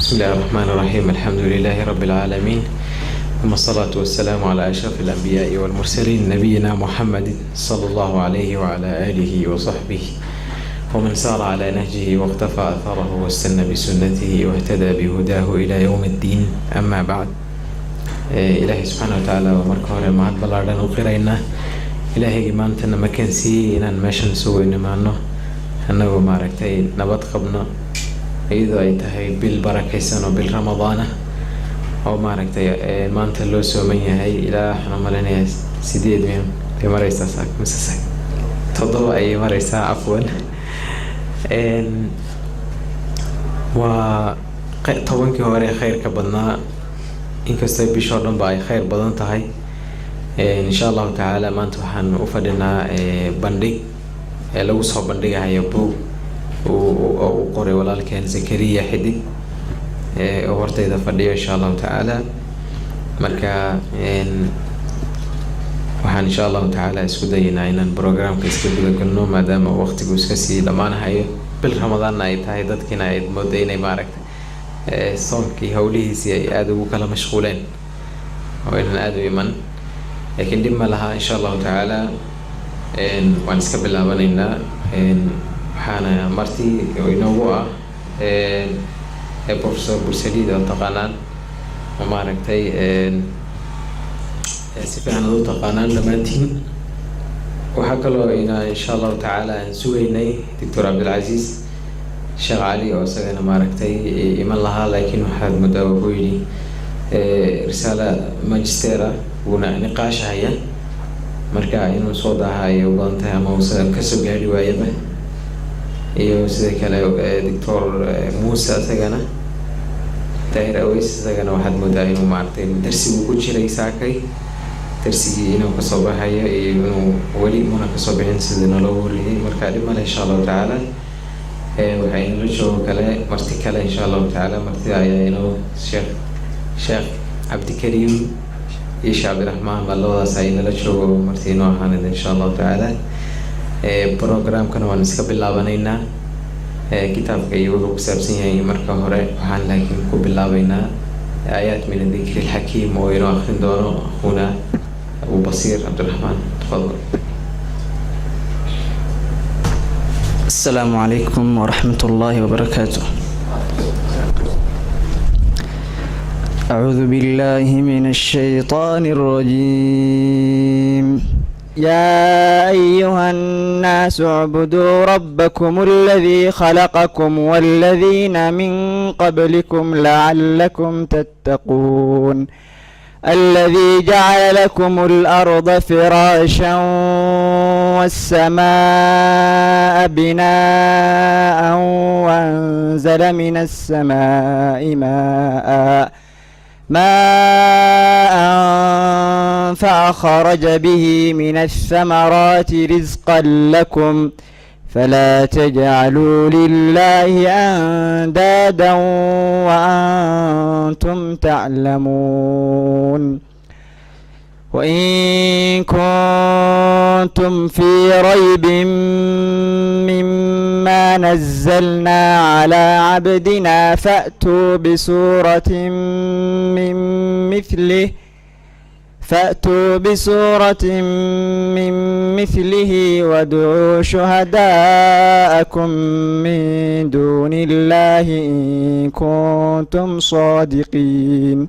بسم الله الرحمن الرحيم الحمد لله رب العالمين ثم الصلاة والسلام على أشرف الأنبياء والمرسلين نبينا محمد صلى الله عليه وعلى آله وصحبه ومن سار على نهجه واقتفى أثره واستنى بسنته واهتدى بهداه إلى يوم الدين أما بعد إلهي سبحانه وتعالى ومركه معد بلارنا وقرينا إلهي maantana ma keensiiyey inaan meeshan isugu nimaano annagoo maaragtay nabad qabno iyadoo ay tahay bil barakaysan oo bil Ramadaan ah oo maaragtay maanta loo sooman yahay ilaa waxaan maleynayaa 8 ay maraysaa saak mise 7 ay maraysaa afwan waa tobankii hore khayrka badnaa inkastoo bishoo dhan ba ay khayr badan tahay إن شاء الله تعالى ما أنتم حنوفدنا بندق لو صار بندق هاي بو وقري ولا كان زكريا حدي ورت إذا فدي إن شاء الله تعالى مركا وحن إن شاء الله تعالى إسكودينا إن البرنامج كإسكود كنوا ما دام وقت جوسكسي لما أنا هاي بالرمضان نايت هاي ضد كنا عيد مدينة بارك صوم كي هولي سي أدو كلا مشغولين وإن أدو يمن لكن دم لها إن شاء الله تعالى وانسكب اللابانينا حانا مرتي وينووا بروفيسور بورسلي دو تقانان وماركتي سيفي دو تقانان لمانتين وحكالو إن شاء الله تعالى نسويني دكتور عبد العزيز شيخ علي وسجن ماركتي إيمان لها لكن واحد مداوبويني رسالة ماجستيرا ونقاش هيا مركا إنه صودا هاي وبنتها موسى كسب جالي وياه إيوه سيد كلا دكتور موسى سجنا تاير أويس سجنا واحد مداين ومعرتين درسي وكل شيء ساكي درسي إنه كسبها هيا إنه ولي منا كسبين سيدنا لوري مركا دم إن شاء الله تعالى وحين رجوا كلا مرتي كلا إن شاء الله تعالى مرتي هيا إنه شيخ عبد الكريم إيش عبد الرحمن بالله سعيد لشوا مرتين وحنا إن شاء الله تعالى برنامج كنا ونسكب اللابانينا كتاب كيوه بسبسين هي مركه هراء وحنا لكن كوب اللابينا آيات من الذكر الحكيم وينو أخين دونه أخونا أبو بصير عبد الرحمن تفضل. السلام عليكم ورحمة الله وبركاته. أعوذ بالله من الشيطان الرجيم. يا أيها الناس اعبدوا ربكم الذي خلقكم والذين من قبلكم لعلكم تتقون الذي جعل لكم الأرض فراشا والسماء بناء وأنزل من السماء ماء فأخرج به من الثمرات رزقا لكم فلا تجعلوا لله أندادا وأنتم تعلمون وإن كنتم في ريب مما نزلنا على عبدنا فأتوا بسورة من مثله وادعوا شهداءكم من دون الله إن كنتم صادقين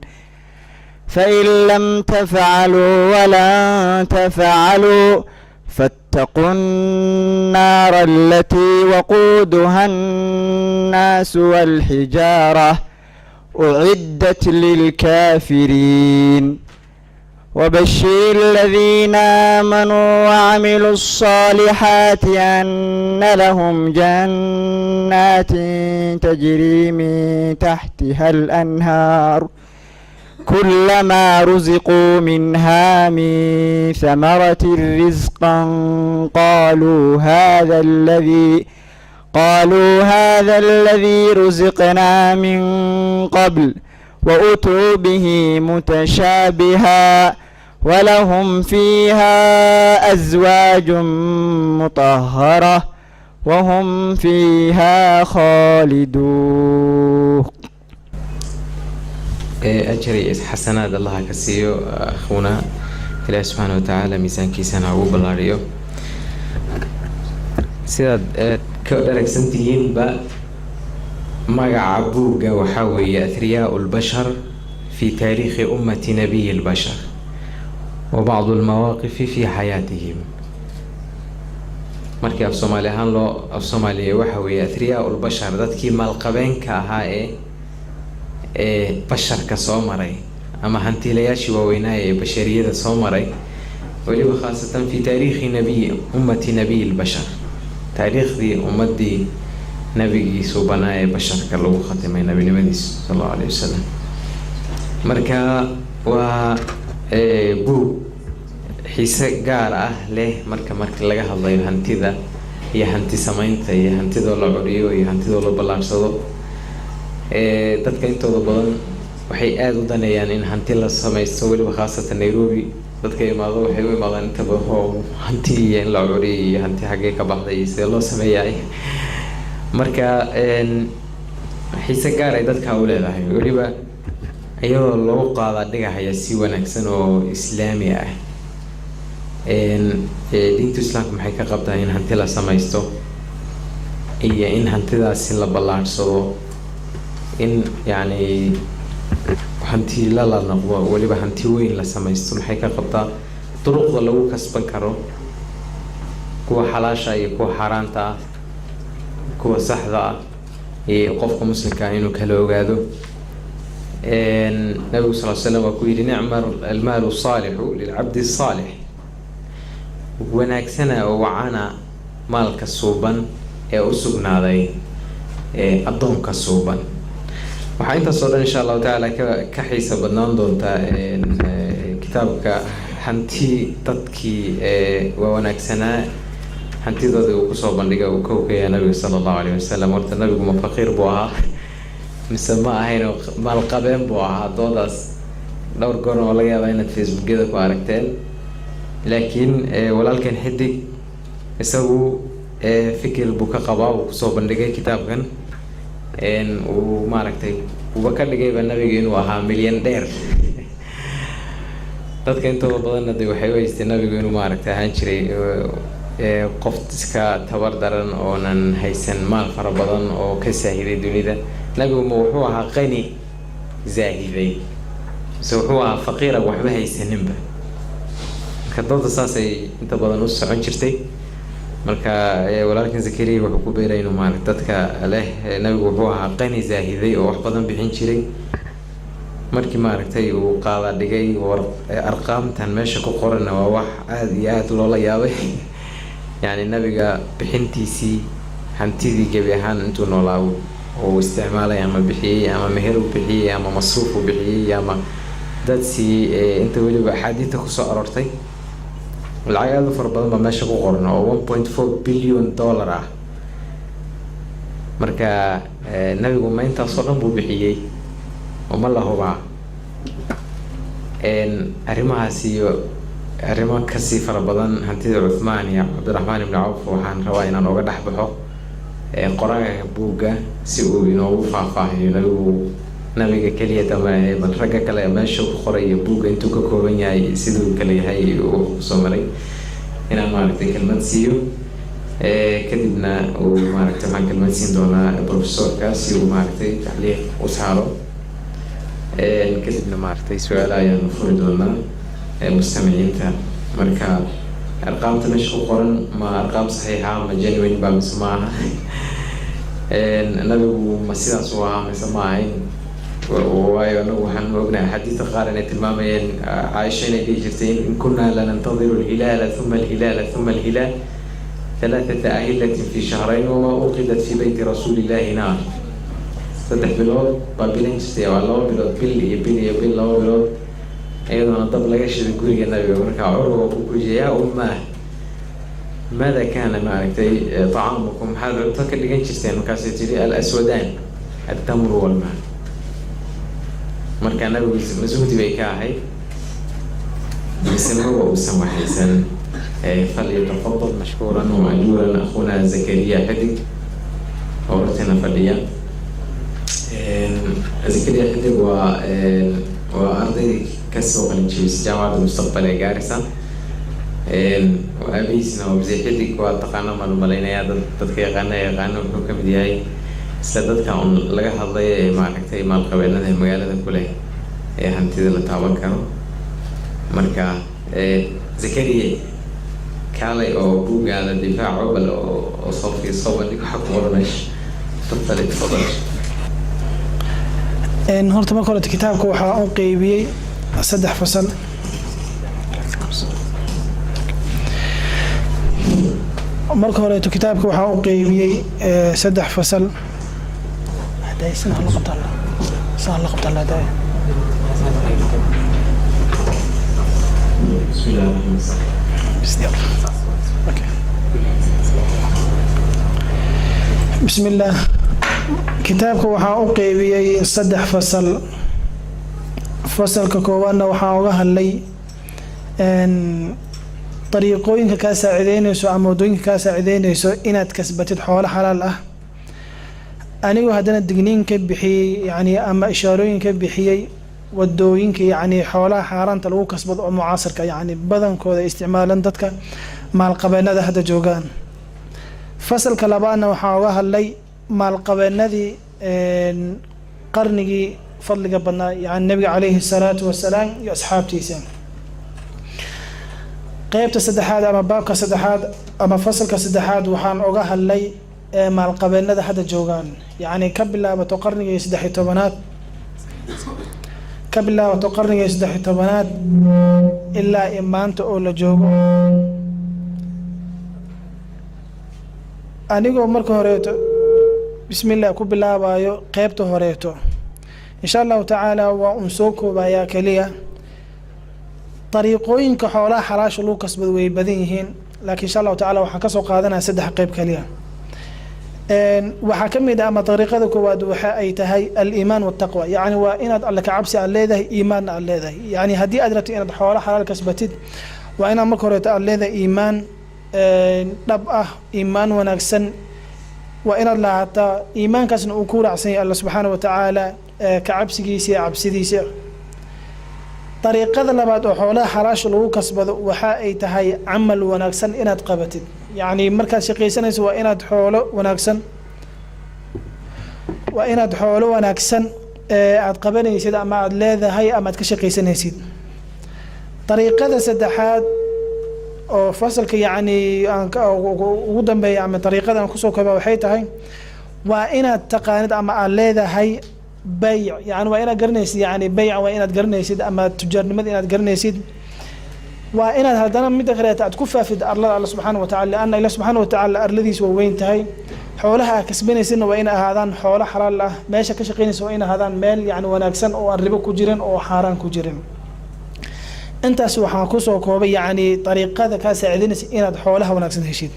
فإن لم تفعلوا ولن تفعلوا فاتقوا النار التي وقودها الناس والحجارة أعدت للكافرين وبشر الذين آمنوا وعملوا الصالحات أن لهم جنات تجري من تحتها الأنهار كلما رزقوا منها من ثمرة رزقا قالوا هذا الذي رزقنا من قبل وأتوا به متشابها ولهم فيها أزواج مطهرة وهم فيها خالدون أجري حسنات الله كسيو أخونا إلهي سبحانه وتعالى ميزان كيسان عقوب بالعريو سيداد كأدرك سنتين با مقع بوغا وحاوي أثرياء البشر في تاريخ أمة نبي البشر وبعض المواقف في حياتهم. markii af Soomaali ahaan loo af Soomaaliya waxa weeye athriyaa ul bashar dadkii maalqabeenka ahaa ee basharka soo maray ama hantiilayaashii waaweynaa ee bashariyada soo maray waliba khaasatan fi taariikhi ummati nabiy al-bashar taariikhdii ummadii nabigii subanaa ee basharka lagu khatimay nabinimadiisa sallallahu alayhi wasallam. marka waa buug xiise gaar ah leh marka laga hadlayo hantida iyo hanti samaynta iyo hantida la curiyo iyo hantida la balaarsado. dadka intooda badan waxay aad u daneeyaan in hanti la samaysto waliba khaasatan Nairobi dadka imaado waxay u imaadaan inta badan hanti iyo in la curiyo iyo hanti xagee ka baxday sida loo sameeyay. marka xiise gaar ay dadka u leedahay waliba iyadoo loo qaada dhigahaya si wanaagsan oo islaami ah. diinta islaamka maxay ka qabtaa in hanti la samaysto iyo in hantidaasi la balaarsado in yani hanti la noqdo waliba hanti weyn la samaysto maxay ka qabtaa duruqda lagu kasban karo kuwa xalaasha iyo kuwa xaraanta ah kuwa saxda ah iyo qofka muslimka inuu kala ogaado. nabigu sallallahu alayhi wasallam ku yiri ni'mal al-malu salihu lil-'abdi salih wanaagsana oo wacana maalka suuban ee u sugnaaday adoonka suuban. waxaa intaas oo dhan insha Allah taala ka xiisa badnaan doonta kitaabka hanti dadkii waa wanaagsanaa hantidooda uu kusoo bandhigay uu ka ogeeyay nabiga sallallahu alayhi wasallam. horta nabigu ma faqiir buu ahaa mise ma ahayn maalqabeen buu ahaa? doodaas dhowr goor oo laga yaabaa inaad facebookyada ku aragteen. laakiin walaalkan xidig isagu fikir buu ka qabaa uu kusoo bandhigay kitaabkan uu maaragtay uba ka dhigayba nabiga inuu ahaa milyan dheer. dadka intooda badanna de waxay u haysteen nabigu inuu maaragtay ahaan jiray qof iska tabar daran oonan haysan maal fara badan oo ka saahiday dunida. nabigu ma wuxuu ahaa qani zaahiday mise wuxuu ahaa faqiira waxba haysaninba? dooda saasay inta badan u socon jirtay. marka walaalkan Zakariya wuxuu ku beeray inuu maaragtay dadka leh nabigu wuxuu ahaa qani zaahiday oo wax badan bixin jiray. markii maaragtay uu qaada dhigay arqaamtan meesha ku qoran waa wax aad iyo aad loola yaabay. yani nabiga bixintiisii hantidii gabi ahaan intuu noolaa oo isticmaalay ama bixiyay ama meher u bixiyay ama masruuf u bixiyay ama dadsi inta waliba xadiita ku soo aroortay lacag aad u fara badan baa meesha ku qoran oo $1.4 billion ah. marka nabigu ma intaasoo dhan buu bixiyey oo ma la hubaa? arrimahaas iyo arrimo kasii fara badan hantida Uthman iyo Cabdiraxmaan ibn Awf waxaan rabaa inaan oga dhex baxo qoraaga buugga si uu inoogu faahfaahiyo nabiga kaliya dhammaan bal ragga kale meesha ku qoray buugga intuu ka kooban yahay sidoo kale yahay oo soo maray inaan maaragtay kelmad siiyo kadibna uu maaragtay waxaan kelmad siin doonaa professorka si uu maaragtay taxliiq u saaro kadibna maaragtay su'aalo ayaan furi doonaa mustamiciinta. marka arqaamta meesha ku qoran ma arqaam saxiixa ma genuine ba mise ma aha? nabigu ma sidaas u ahaa mise ma ahayn? waayo anagu waxaan ognahay xadiidka qaar inay tilmaamayeen Caaisha inay dhihi jirtay in kunna lanantadiru alhilaala thumma alhilaala thumma alhilaal ثلاثة أهلة في شهرين وما أوقدت في بيت رسول الله نار. saddex bilood baa bilan jirtay waa laba bilood bil laba bilood iyadoo dab laga shiday guriga nabiga. marka Urwa uu ku jiyaa ماذا كان maaragtay طعامكم maxaad cunto ka dhigan jirteen? markaasay tiri al-aswadaan التمر والماء. marka nabigu masuudi bay ka ahayd بسمه وأسمى حسن فليتفضل مشكورا ومأجورا أخونا زكريا حدق ورثنا فليا زكريا حدق وأرضي كسو قلنجيس جامعة المستقبل جارسة وأبيسنا وبزي حدق واتقانا مالمالينا يا dadka yaqaana wuxuu ka mid yahay sadadka on laga hadlay maaragtay maalqabeennada magaalada kule ee hantida la taaban karo marka Zakariya kaalay oo buugaada difaaco bal oo safki sabadii waxa ku qoranays tafadhal horta marka hore kitaabka waxa uu qaybiyay 3 fasal marka hore kitaabka waxa uu qaybiyay 3 fasal hadaysan la qabta la daa بسم الله الرحمن الرحيم بسم الله كتابك waxa uu qaybiyay 3 fasal fasalka koowaadna waxa uga hadlay طريقooyinka ka saacideynayso ama wadooyinka ka saacideynayso inaad kasbatid xoolo xalaal ah anigu hadana digniin ka bixiyay yani ama ishaarooyin ka bixiyay wadooyinka yani xoolaha xaaraanta lagu kasbado oo mucaasirka yani badankooda isticmaalan dadka maalqabeennada hadda joogaan fasalka labaadna waxa uga hadlay maalqabeennadii qarnigii fadliga badnaa yani nabiga calayhi salaatu wasalaam iyo asxaabtiisa qaybta saddexaad ama baabka saddexaad ama fasalka saddexaad waxaan uga hadlay maalqabeennada hadda joogaan yani ka bilaabato qarnigii 13aad ka bilaabato qarnigii 13aad ilaa maanta oo la joogo anigoo marka horeeto bismillah ku bilaabayo qaybta horeeto insha Allah ta'ala waa un soo koobaya kaliya طريقooyinka xoolaha xalaasha lagu kasbado way badan yihiin laakiin insha Allah ta'ala waxa ka soo qaadanaa 3 qayb kaliya waxa kamid ah ama طريقada koowaad waxa ay tahay al-iimaan wa taqwa yani waa inaad alla ka cabsi aad leedahay iimaan aad leedahay yani hadii aad rabto inaad xoolaha xalaal kasbatid waa inaad marka hore aad leedahay iimaan dhab ah iimaan wanaagsan waa inaad lahaataa iimaankaasna uu ku raacsan yahay Allah subhanahu wa ta'ala ka cabsigiisa cabsidiisa طريقة لبعض حولها حلاش لو كسبه وحاء تهاي عمل وناكسن إناد قبتد يعني مركز شقيسن سوى إناد حوله وناكسن وإناد حوله وناكسن عاد قبني يسيد أما عاد لاذا هاي أما تكشقيسن يسيد طريقة سدحات أو فصلك يعني وقدم بي عم طريقة نكسو كبا وحيتها هاي وإناد تقاند أما عاد لاذا هاي بيع يعني وإنا قرنيسيد يعني بيع وإنا قرنيسيد أما تجار نمد إنا قرنيسيد وإنا هذا من دخلات تكفى في الله سبحانه وتعالى لأن الله سبحانه وتعالى الذي سوين تهي حولها كسبين سن وإنا هذان حول حلال الله ماشي كشقين سوين هذان مال يعني وناكسن أو الربا كجرين أو حاران كجرين أنت سوحان كسو كوبي يعني طريقة كاس عدين إنا حولها وناكسن هشيد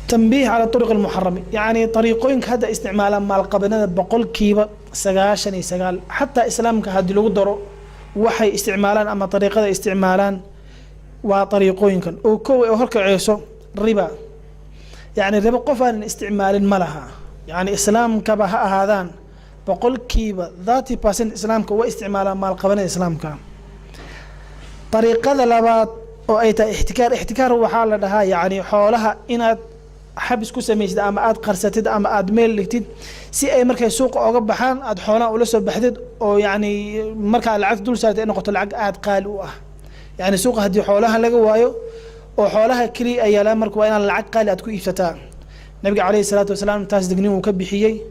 تنبيه على الطرق المحرمة يعني طريقين هذا استعمالا مع القبنة بقول كيبا سجاشني سجال حتى إسلام كهاد لو درو وحي استعمالا أما طريقة استعمالا وطريقين كان وكو هرك عيسو الربا يعني الربا قفا استعمال ملها يعني إسلام كبها هذان بقول كيبا ذاتي باسن إسلام كو استعمالا مع القبنة إسلام كان طريقة لبات أو أي احتكار هو حالة لها يعني حولها إن حبس كسميجد أما أد قرستد أما أد ميل لكتد سي أي مركز سوق أو بحان أد حولا ولا سو بحدد أو يعني مركز العقد دول ساعات إنه قتل العقد أد قالوا يعني سوق هدي حولها لقوايو أو حولها كلي أي لا مركز وين العقد قال أتكو إفتتان النبي عليه الصلاة والسلام تاس دقني وكبحيي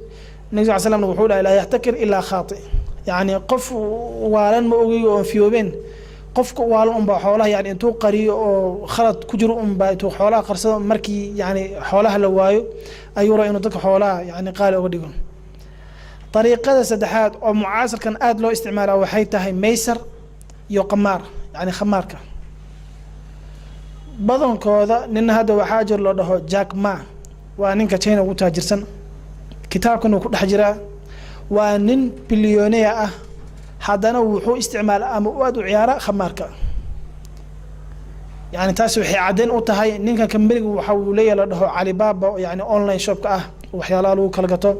النبي عليه السلام وحوله لا يحتكر إلا خاطئ يعني قف وارن مؤوي وفيوبين qofka waal un baa xoolaha yani intuu qariyo oo khalad ku jiro un baa intuu xoolaha qarsado markii yani xoolaha la waayo ayuu raa inuu dadka xoolaha yani qaali uga dhigo طريقة saddexaad oo mucaasirkan aad loo isticmaalaa waxay tahay maysar iyo qamaar yani khamaarka badankooda nin hadda waxaa jir loo dhaho Jack Ma waa ninka China ugu taajirsan kitaabkan uu ku dhex jiraa waa nin bilyoneer ah haddana wuxuu isticmaal ama u aad u ciyaara khamaarka يعني taas waxay cadeen u tahay ninka kambaniga waxa uu leeyahay la dhaho Alibaba yani online shop ka ah waxyaalaha lagu kala gato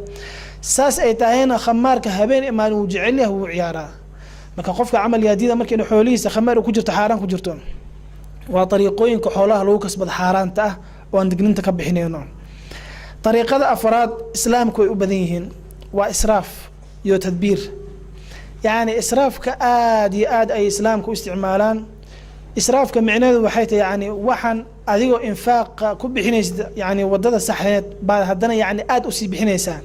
saas ay tahayna khamaarka habeen imaan uu jecel yahay uu ciyaaraa marka qofka amal yaadida markii xoolihiisa khamaar ku jirto xaraan ku jirto waa dariiqooyinka xoolaha lagu kasbado xaaraanta ah oo aan digninta ka bixinayno dariiqada afraad islaamku way u badan yihiin waa israaf iyo tadbiir yani israafka aad iyo aad ay islaamku isticmaalaan israafka micnaheedu waxay tahay yani waxaan adigoo infaaqa ku bixinaysid yani wadada saxeed baa haddana yani aad u sii bixinaysaa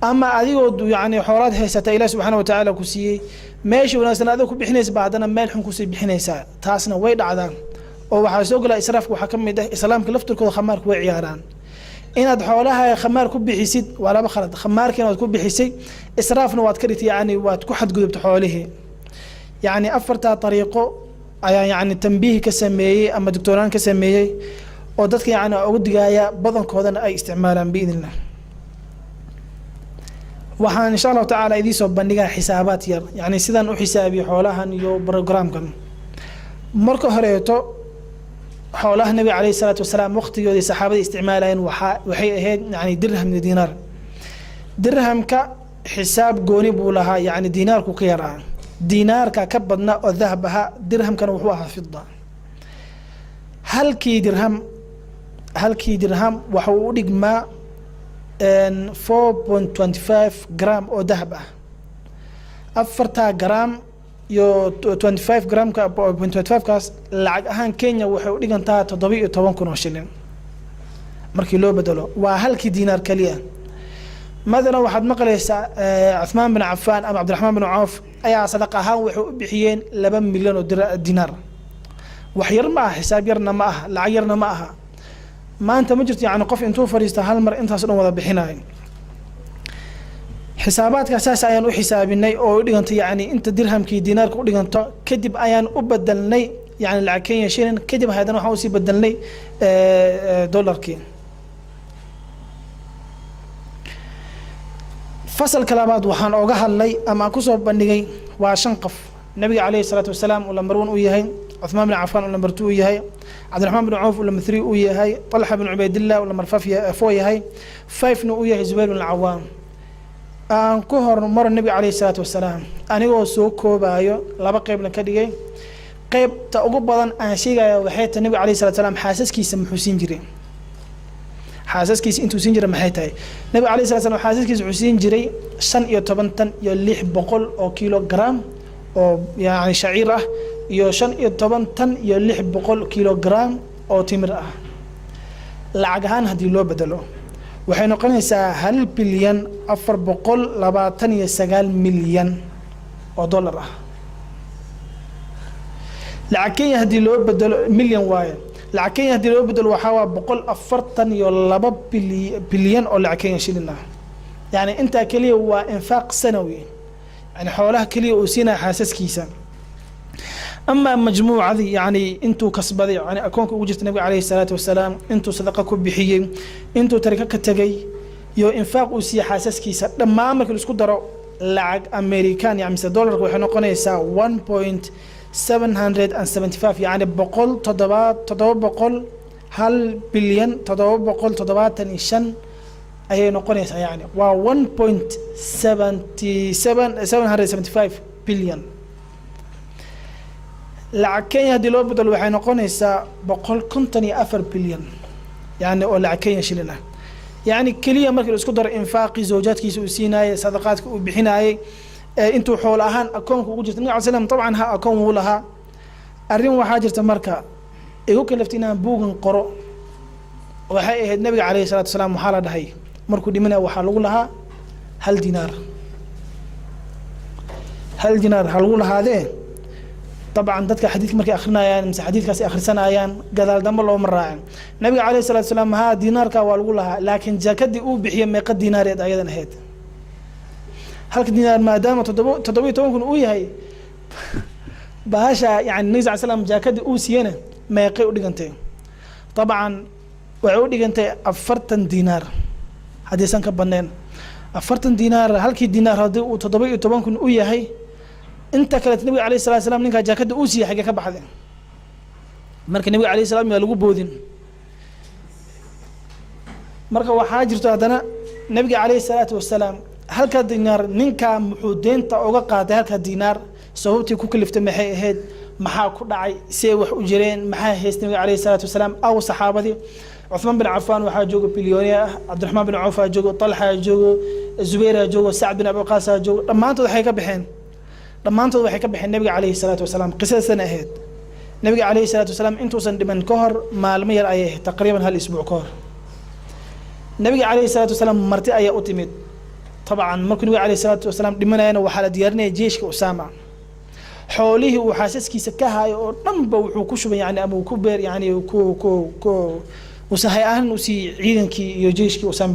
ama adigoo yani xoolaad haysata ilaahay subxaanahu wa tacaala ku siiyey meesha wanaagsan adigoo ku bixinaysa baa haddana meel xun kusii bixinaysaa taasna way dhacdaan oo waxaa soo galaa israafka waxaa ka mid ah islaamka laftirkooda khamaarka way ciyaaraan inaad xoolaha khamaar ku bixisid waa laba khalad khamaarkiina waad ku bixisay israafna waad ka dhigtay yani waad ku xadgudubta xoolihii yani afartaa dariiqo ayaa yani tanbiih ka sameeyey ama doctoraan ka sameeyey oo dadka yani ugu digaya badankoodana ay isticmaalaan biidnillah waxaan insha allahu tacaala idiin soo bandhigaa xisaabaad yar yani sidaan u xisaabiyo xoolahan iyo programkan marka horeeto xoolaha nabiga calayhi salaatu wasalaam waqtigoodii saxaabada isticmaalayeen waxay ahayd yani dirham iyo diinaar dirhamka xisaab gooni buu lahaa yani diinaarku ka yaraa diinaarka ka badna oo dahab ahaa dirhamkana wuxuu ahaa fida halkii dirham waxa uu u dhigmaa 4.25 gram oo dahab ah afartaa gram iyo 25 gramka 0.25 kaas lacag ahaan Kenya waxay u dhigantaa 17,000 oo shilin markii loo bedelo waa halkii diinaar kaliya مثلا waxaad maqlaysaa Uthman bin Affan ama Abdurrahman bin Auf ayaa sadaqa ahaan waxay u bixiyeen 2 milyan oo diinaar wax yar ma aha xisaab yarna ma aha lacag yarna ma aha maanta ma jirto yani qof intuu fariisto hal mar intaas dhan wada bixinayo xisaabaadka asaas ayaan u xisaabinay oo u dhigantay yani inta dirhamkii diinaarka u dhiganto kadib ayaan u bedelnay yani lacag Kenya shilin kadib haddana waxaan u sii bedelnay dollarkii فصل كلامات وحان اوغا هادلay ama ku soo bandhigay waa shan qof nabiga kaleey salaatu wasalaam oo lambar 1 u yahay Uthman bin Affan oo lambar 2 u yahay Abdurrahman bin Auf oo lambar 3 u yahay Talha bin Ubaydillah oo lambar 4 yahay 5 na u yahay Zubayr bin Awam aan ku hormar nabiga kaleey salaatu wasalaam anigoo soo koobayo laba qaybna ka dhigay qaybta ugu badan aan sheegayo waxay tahay nabiga kaleey salaatu wasalaam xaasaskiisa muxuu siin jiray xaasaskiisa intuu siin jiray maxay tahay nabi kaleey salaatu wasalaam xaasaskiisa wuxuu siin jiray 15 tan iyo 600 oo kilogram oo yani shaciir ah iyo 15 tan iyo 600 kilogram oo timir ah lacag ahaan hadii loo bedelo waxay noqonaysaa 1 bilyan 429 milyan oo dollar ah lacag Kenya hadii loo bedelo milyan waaye lacag Kenya hadii loo bedelo waxa waa 142 bilyan oo lacag Kenya shilin ah yani inta kaliya waa infaaq sanawi yani xoolaha kaliya uu siina xaasaskiisa ama majmuucadi yani intuu kasbaday yani akoonka ugu jirta nabiga kaleey salaatu wasalaam intuu sadaqa ku bixiyay intuu tarika ka tagay iyo infaaq uu siya xaasaskiisa dhammaan markii isku daro lacag American yani dollarku waxay noqonaysaa 1.775 يعني بقول تضرب هل بليون تضرب بقول تضربات الشن أي نقوليس يعني و 1.775 بليون لعكين هدي لو بدل وحين نقوليس بقول كنتني أفر بليون يعني ولا عكين شلنا يعني كلية مركز اسكدر إنفاقي زوجاتك سوسيناي صدقاتك وبحناي intuu xoolo ahaan akoonka ugu jirta nabiga sallam طبعا ha akoon uu lahaa arin waxa jirta marka igu kalaftinaan buugan qoro waxay ahayd nabiga kaleey salaatu wasalaam waxa la dhahay markuu dhimanay waxa lagu lahaa hal diinaar hal lagu lahaadee طبعا dadka xadiidka markay akhrinayaan mise xadiidkaas akhrisanayaan gadaal dambe loo maraacin nabiga kaleey salaatu wasalaam ha diinaarka waa lagu lahaa laakiin jakadii uu bixiyay meeqa diinaareed ayadan ahayd halka diinaar maadaama 17,000 uu yahay baasha yani nabi sallallahu alayhi wasallam jaakada uu siiyana meeqay u dhigantay طبعا waxay u dhigantay 40 diinaar hadiisan ka baneen 40 diinaar halkii diinaar hadii uu 17,000 uu yahay inta kale nabi kaleey salaatu wasalaam ninka jaakada uu siiyay xagee ka baxday marka nabiga calayhi salaam yaa lagu boodin marka waxaa jirto haddana nabiga calayhi salaatu wasalaam halka dinaar ninkaa muxuu deenta uga qaaday halka dinaar sababtii ku kaliftay maxay ahayd maxaa ku dhacay see wax u jireen maxaa haystay nabiga calayhi salaatu wasalaam aw saxaabadii عثمان بن عفان waxaa joogo bilyooniya Cabdiraxmaan bin Awf joogo Talha joogo Zubayr joogo Sa'd bin Abi Waqqas joogo dhamaantood waxay ka baxeen nabiga calayhi salaatu wasalaam qisadan ahayd nabiga calayhi salaatu wasalaam intuusan dhiman ka hor maalmo yar ayay taqriiban hal isbuuc ka hor nabiga calayhi salaatu wasalaam marti ayaa u timid طبعا markuu nabiga calayhi salaatu wasalaam dhimanayna waxaa la diyaarinayay jeeshka Usaama xoolihii uu xaasaskiisa ka hayo oo dhanba wuxuu ku shubay yani ama ku beer yani ku وسهي أهل وسي عيدن كي يجيش كي وسام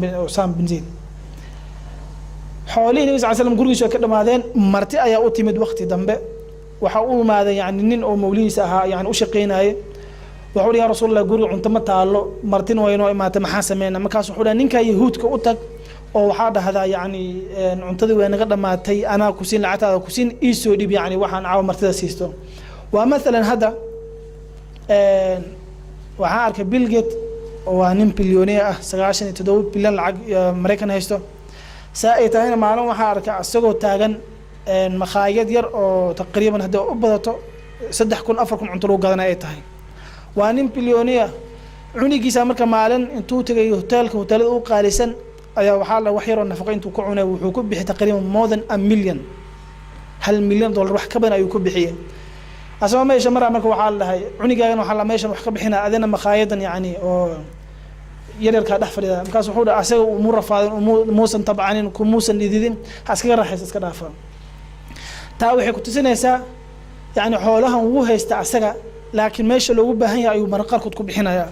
بن زيد حواليه النبي صلى الله عليه وسلم قريش وكذا ماذين مرتي أيا أوتيمد وقت دنبه وحقول ماذا يعني نين أو مولي سها يعني وشقين هاي وحول يا رسول الله قري عن تمت الله مرتين وينو ما تمحاسمين ما كاس حولا نين كيهود كأوتك أو هذا هذا يعني عنتدي وين قدر ما تي أنا كوسين لعتها كوسين إيسو دي يعني وحن عاو مرتي سيستو ومثلا هذا وحارك بيلجيت وانين بليونية 97 بليون لعق مريكان هيستو سائتين معلومة حارك أسقو تاجن مخايد ير أو تقريبا هذا أبدته صدق كون أفركم عن طرق قدنا أيتهاي وانين بليونية عني جيس أمريكا معلن أنتو تجي هوتيل أو قالسن أيا وحالة وحير النفقين توقعون وحكوب به تقريبا more than $1 million هل $1 مليون وح كبنا يكوب بحيه أسمع ما يشمر عمرك وحالة هاي عني جاينا وحالة ما يشمر وح كبحنا أذنا مخايدا يعني أو يرير كده فريدا مكاس وحودا أسير أمور رفاض موسن طبعا كموسن جديدين هسكر راح يسكر رافا تاوي كنت سنة يعني حولها وهو يستعسر لكن ما يشلو بها أيوب مرقر كنت كبحنا يا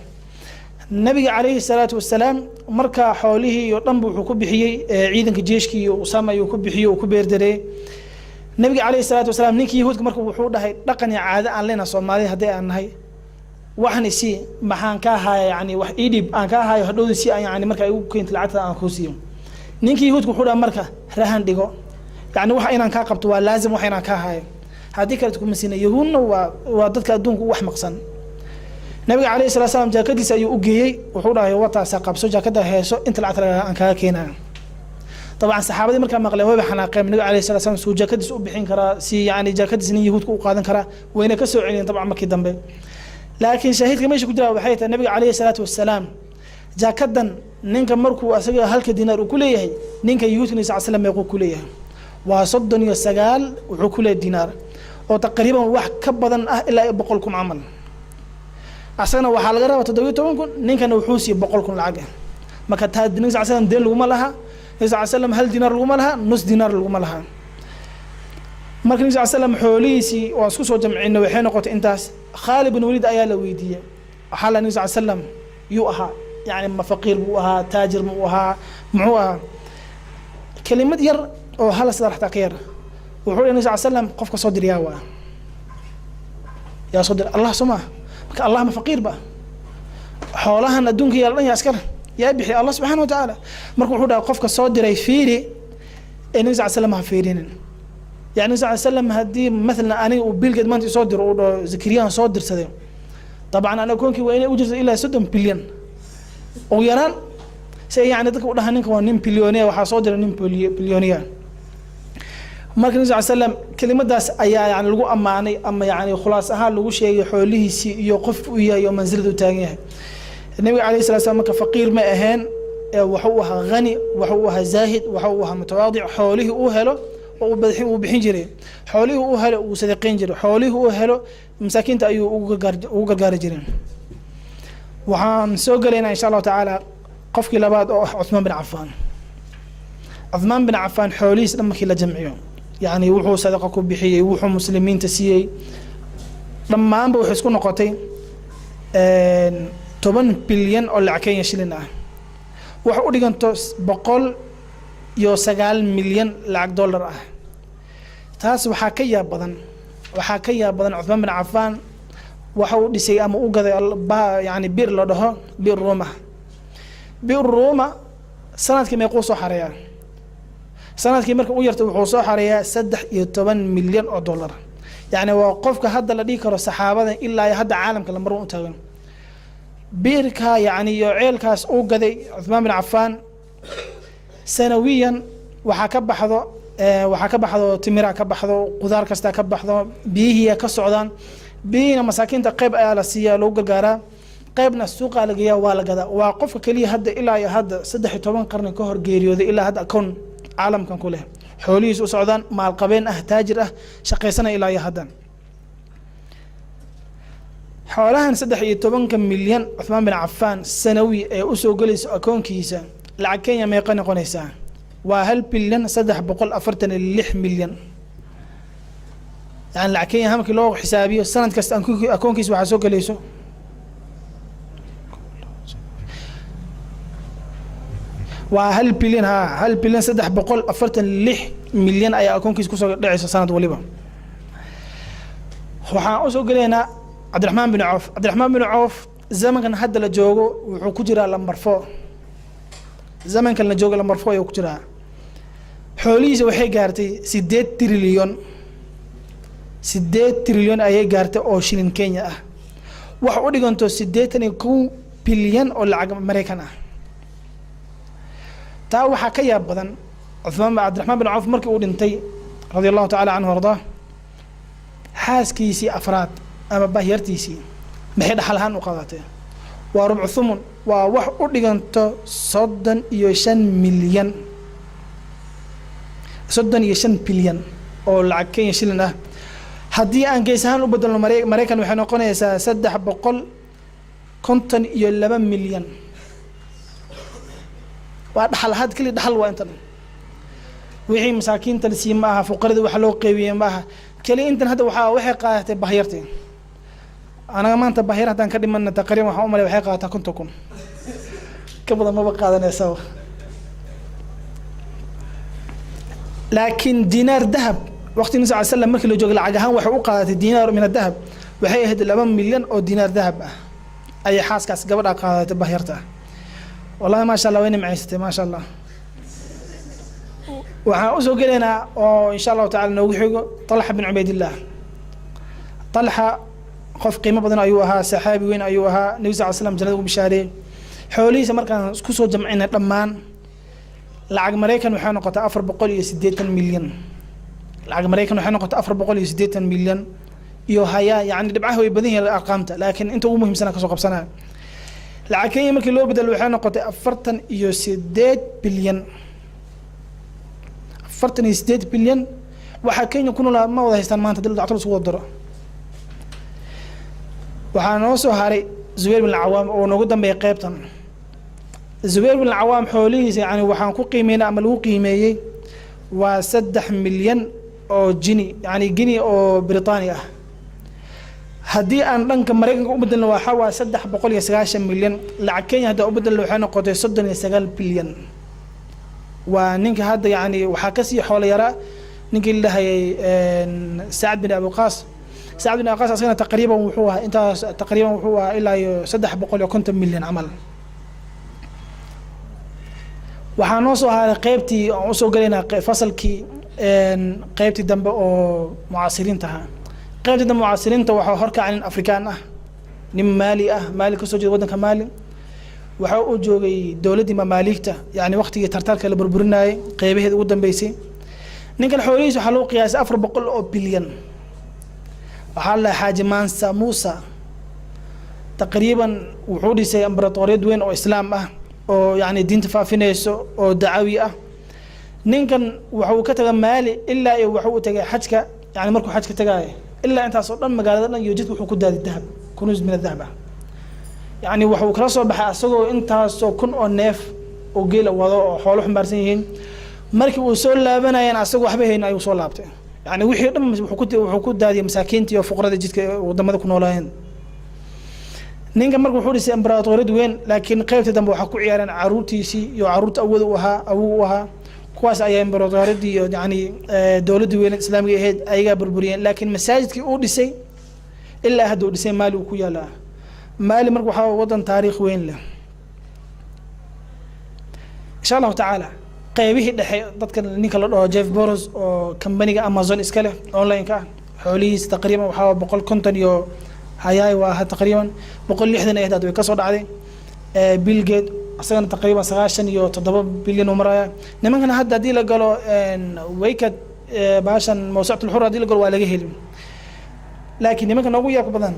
النبي عليه الصلاة والسلام مركا حوله يطنب وحكب بحيه عيدن كجيشكي وسامة يكب بحيه وكبير دري النبي عليه الصلاة والسلام نيكي يهود مركا وحودا هاي رقني عادة عن لنا صومالي هدي عن هاي waxaan isi maxaan ka hayaa yani wax idib aan ka hayo hadhow si aan yani marka ay u keento lacagta aan ku siiyo ninkii yahuudku wuxuu dhaa marka rahan dhigo yani wax inaan ka qabto waa laazim wax inaan ka hayo hadii kale ku masina yahuudna waa dadka adduunku wax maqsan nabiga calayhi salaatu wasalaam jaakadiisa ayuu u geeyay wuxuu dhahay wataas qabso jaakada heeso inta lacagta aan ka keenaa طبعا صحابتي marka maqleen way xanaaqeen nabiga calayhi salaatu wasalaam soo jaakadiisa u bixin kara si yani jaakadiisa nin yahuudku u qaadan kara wayna ka soo celin طبعا markii dambe لكن شهيد كميش كجرا وحيته النبي عليه الصلاة والسلام جاكدن نينك مركو أسجى هلك دينار وكليه نينك يوتني صلى الله عليه وسلم يقول كليه وصدني السجال وعكول الدينار وتقريبا واحد كبدا إلا بقولكم عمل عشان وحال غيره وتدويتهم نينك نوحوسي بقولكم العجل ما كانت هاد النبي صلى الله عليه وسلم دين لهم لها النبي صلى الله عليه وسلم هل دينار لهم لها نص دينار لهم لها marka nabi sallallahu alayhi wasallam xoolihiisi waa isku soo jamcina waxay noqotay intaas Khalid bin Walid ayaa la weydiiyay waxa la nabi sallallahu alayhi wasallam yuu ahaa yani ma faqiir buu ahaa taajir buu ahaa muxuu ahaa kelimad yar oo hal sadar xataa ka yar wuxuu nabi sallallahu alayhi wasallam qofka soo diriyaa waa yaa soo dir Allah suma marka Allah ma faqiir ba xoolahan adduunka yaa dhan yaa askar yaa bixi Allah subhanahu wa ta'ala marka wuxuu dhahay qofka soo diray fiiri nabi sallallahu alayhi wasallam ha fiirinin يعني صلى الله عليه وسلم هدي مثلا أنا وبيلجد ما أنت صادر وزكريان صادر سده طبعا أنا كونك وين أوجد إلى 6 بليون ويران سي يعني ذاك وده هنك ونيم بليونية وحصادر نيم بليونية ما كان صلى الله عليه وسلم كلمة داس أيا يعني لقوا أما يعني خلاص أهل لقوا شيء حوله يقف ويا يوم منزل تانيه النبي عليه الصلاة والسلام كفقير ما أهان وحوها غني وحوها زاهد وحوها متواضع حوله أهله وبحين جري حوله وهله وصدقين جري حوله وهله مساكين تأيو وقرقار جرين وحان سوق لنا إن شاء الله تعالى قفك لبعض عثمان بن عفان عثمان بن عفان حوليس لما كلا جمعيهم يعني وحو صدقك بحيه وحو مسلمين تسيي لما أنبو يحسكون نقطين 10 بليون أو لعكين يشيلنا وحو ديغان توس بقول يو 9 مليون لعق دولار taas waxa ka yaab badan Uthman bin Affan waxa uu dhisay ama uu gaday yani bir la dhaho bir Roma sanadkii meequu soo xareeyaa sanadkii marka uu yartay wuxuu soo xareeyaa 13 milyan oo dollar يعني وقفك هذا اللي كرو الصحابة إلا هذا عالم كلام مرون تاون بيركا يعني يعيل كاس أوجدي عثمان بن عفان سنويا وحكبحضو تمرة كبحضو قدار كستا كبحضو بيه كسعودان بينا مساكين تقيب على سيا لو جارا قيبنا السوق على جيا ولا جدا وقفك كلي هذا إلا هذا صدح طبعا قرن كهر جيريو ذي إلا هذا أكون عالم كان كله حوليس وسعودان مع القبين تاجر شقيسنا إلى هذا حوالها صدح طبعا كم مليون عثمان بن عفان سنوي أسوق جلس أكون كيسا لعكين ما يقن قنيسا وهل بلن صدح بقول أفرتن اللح مليون يعني لعكين هم كيلو حسابي السنة كست أكون كيس وحسوق جلسه وهل بلين هل بلين صدح بقول أفرتن اللح مليون أي أكون كيس كوسو دعيس سنة وليبا وحنا أسوق لنا عبد الرحمن بن عوف زمن كان هذا لجوجو وكجرا لمرفوع زمن كان لجوجو لمرفوع وكجرا حوليس وحي قارتي 8 تريليون أي قارتي أو شيلين كينيا وحودي كنتو 8 بليون أو لعق أمريكانا تا waxaa ka yaab badan Uthman عبد الرحمن بن عوف markii uu dhintay رضي الله تعالى عنه وارضاه xaaskiisii afraad ama bahyartiisii maxay dhaxalhaan u qaadatay waa rubc thumun waa wax u dhiganto 35 milyan 35 bilyan oo lacag Kenya shilin ah haddii aan geesahaan u bedelno Mareykan waxay noqonaysaa 352 milyan ودحل هاد كل دحل وانتن وحي مساكين تلسي معها فقرد وحلو قوي معها كلي انتن هذا وحي قاعدة بحيرتي انا ما انت بحيرة كدي من تقريبا وحا امالي وحي قاعدة كنتكم كبدا ما بقى هذا نسوه لكن دينار ذهب وقت النبي صلى الله عليه وسلم مركي لو جوج العجهان وحي قاعدة دينار من الذهب وحي يهد 11 مليون او دينار ذهب اي حاس كاس قبل قاعدة بحيرته والله ما شاء الله وين معيشتي ما شاء الله وأسوق لنا إن شاء الله تعالى نوجحه طلحة بن عبيد الله طلحة خف قيمة بدن أيوها سحابي وين أيوها النبي صلى الله عليه وسلم جلده بشاري حولي سمر كان كسو جمعنا لمان لعق مريكان وحنا قطع أفر بقول يسديت مليون لعق مريكان وحنا قطع أفر بقول يسديت مليون يوهايا يعني دبعه ويبديه الأرقام لكن أنت مهم سنة كسوق بسنة لعكين مركي لو بدل وحنا قطع أفرتن يسديت بليون أفرتن يسديت بليون وحكين يكونوا لا ما وضع يستان ما أنت دل عطل سوى الضرر وحنوصو هاري زبير بن العوام ونقدم بيقيبتن زبير بن العوام حوليه يعني وحنكو قيمينا عملو قيميي وسدح مليون أو جني يعني جني أو بريطانيا هدي أن لنك مريكا أبدل وحوا 319 مليون لعكين هذا أبدل وحنا قطع 9 بليون ونك هذا يعني وحكسي حول يرى نك اللي هي سعد بن أبو وقاص سعد بن أبو وقاص أصلا تقريبا وحوها أنت تقريبا وحوها إلا 3 مليون عمل وحنوصو هذا قيبتي وصو قلنا فصل كي قيبتي دنب أو معاصرين تها قيبتي دم معاصرين توحوا هركا عن أفريكان نم مالي كسو جد ودنك مالي وحاو جوغي دولتي مماليكته يعني وقتي ترتالك اللي بربرناي قيبه هذا ودن بيسي نينك الحواليس وحلو قياس أفر بقول أو بليون وحال حاج مانسا موسى تقريبا وحودي سي امبراطورية وين أو إسلام أو يعني دين تفافينيسو أو دعوي نينكن وحو كتغ مالي إلا وحو تغي حجك يعني مركو حجك تغاي إلا أنت أصلا مقالة يوجد وحو كداد الذهب كنوز من الذهب يعني وحو كراسو بحا أصدو أنت سو كن أو نيف أو قيل وضو حولو حمبارسينيهين مركي وصول لابنا يعني أصدو وحبهين أي وصول لابته يعني وحي دم وحو كداد مساكينتي وفقرة جيدك ودمدا كنولاهين نينكا مركو وحو ديسي امبراطوريد وين لكن قيبت دم وحا كعياران عروتيسي يو عروت أووها كواس أي امبراطوريد يعني دولة وين الإسلامية هيد أيها بربريين لكن مساجدك أو ديسي إلا هدو ديسي مالي وكويالا مالي مركو حاو وطن تاريخ وين له إن شاء الله تعالى قيبه دحي ضدك نيكا لو جيف بورز أو كمبانيga أمازون إسكاله أونلاين كا حوليس تقريبا وحاول بقول كونتنيو هاي وها تقريبا بقول لحدنا إهداد ويكسر عادي بيل جيت أصلاً تقريبا 9 بليون ومرايا نمكن هذا دي لقالوا ويكد باشان موسوعة الحرة دي لقالوا ولا جهل لكن نمكن نقول ياك بدن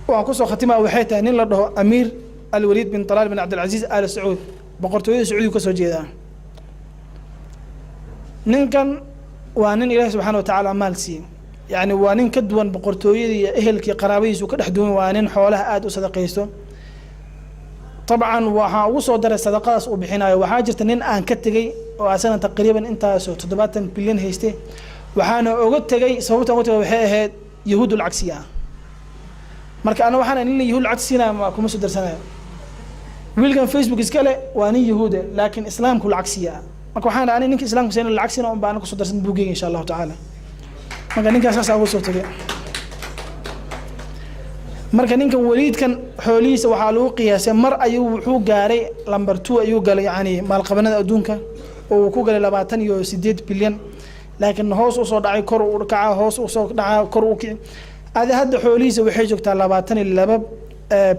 وأنقصوا ختمة وحيتها نين لده أمير الوليد بن طلال بن عبد العزيز آل سعود بقرطوي سعودي كسر جيدا نمكن وانين إله سبحانه وتعالى مالسي يعني وانين كدوان بقرطوي أهلك قرابيس وكده حدون وانين حولها آد وصدقيستو طبعا waxaa ugu soo daray sadaqadaas uu bixinayo waxaa jirta nin aan ka tagay oo asana taqriiban intaas 70 bilyan haystay waxaana uga tagay sababta ugu tagay waxay ahayd yahuud lacagsiya marka ana waxaan in yahuud lacagsiina ma kuma soo darsanayo wiilkan facebook iskale waa nin yahuud laakiin islaamku lacagsiya marka waxaan aan ninka islaamku seen lacagsiina oo baan ku soo darsan buugay insha Allah taala marka ninkaas asaa ugu soo tagay marka ninkan waliidkan xoolihiisa waxaa lagu qiyaasay mar ayuu wuxuu gaaray lambar 2 ayuu galay yani maalqabanada adduunka oo ku galay 28 bilyan laakiin hoos u soo dhacay kor u kaca hoos u soo dhacay kor u kici hada hadda xoolihiisa waxay joogtaa 22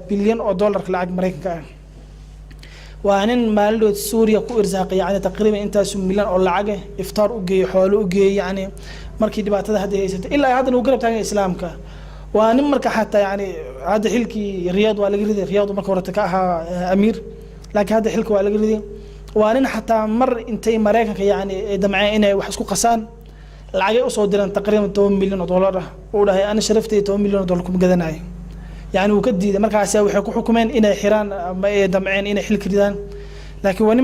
bilyan oo dollarka lacag Mareykanka ah waa nin maaldood Suuriya ku irsaaqay yani taqriiban intaas milyan oo lacag iftaar u geeyay xoolo u geeyay yani markii dhibaatada hadda haysatay ilaa hadda uu garab taagan islaamka وأنا مركا حتى يعني هذا حلكي رياض ولا جريدة رياض ومركا ورتكاها أمير لكن هذا حلك ولا جريدة وأنا حتى مر إنتي مراكك يعني دمعينا وحسكو قسان العجيب صودرا تقريبا 2 مليون دولار ولا أنا شرفتي 2 مليون دولار كم جدناي يعني وكدي مركا أسوي حكومين إنا حيران دمعين إنا حلك ريدان لكن وأنا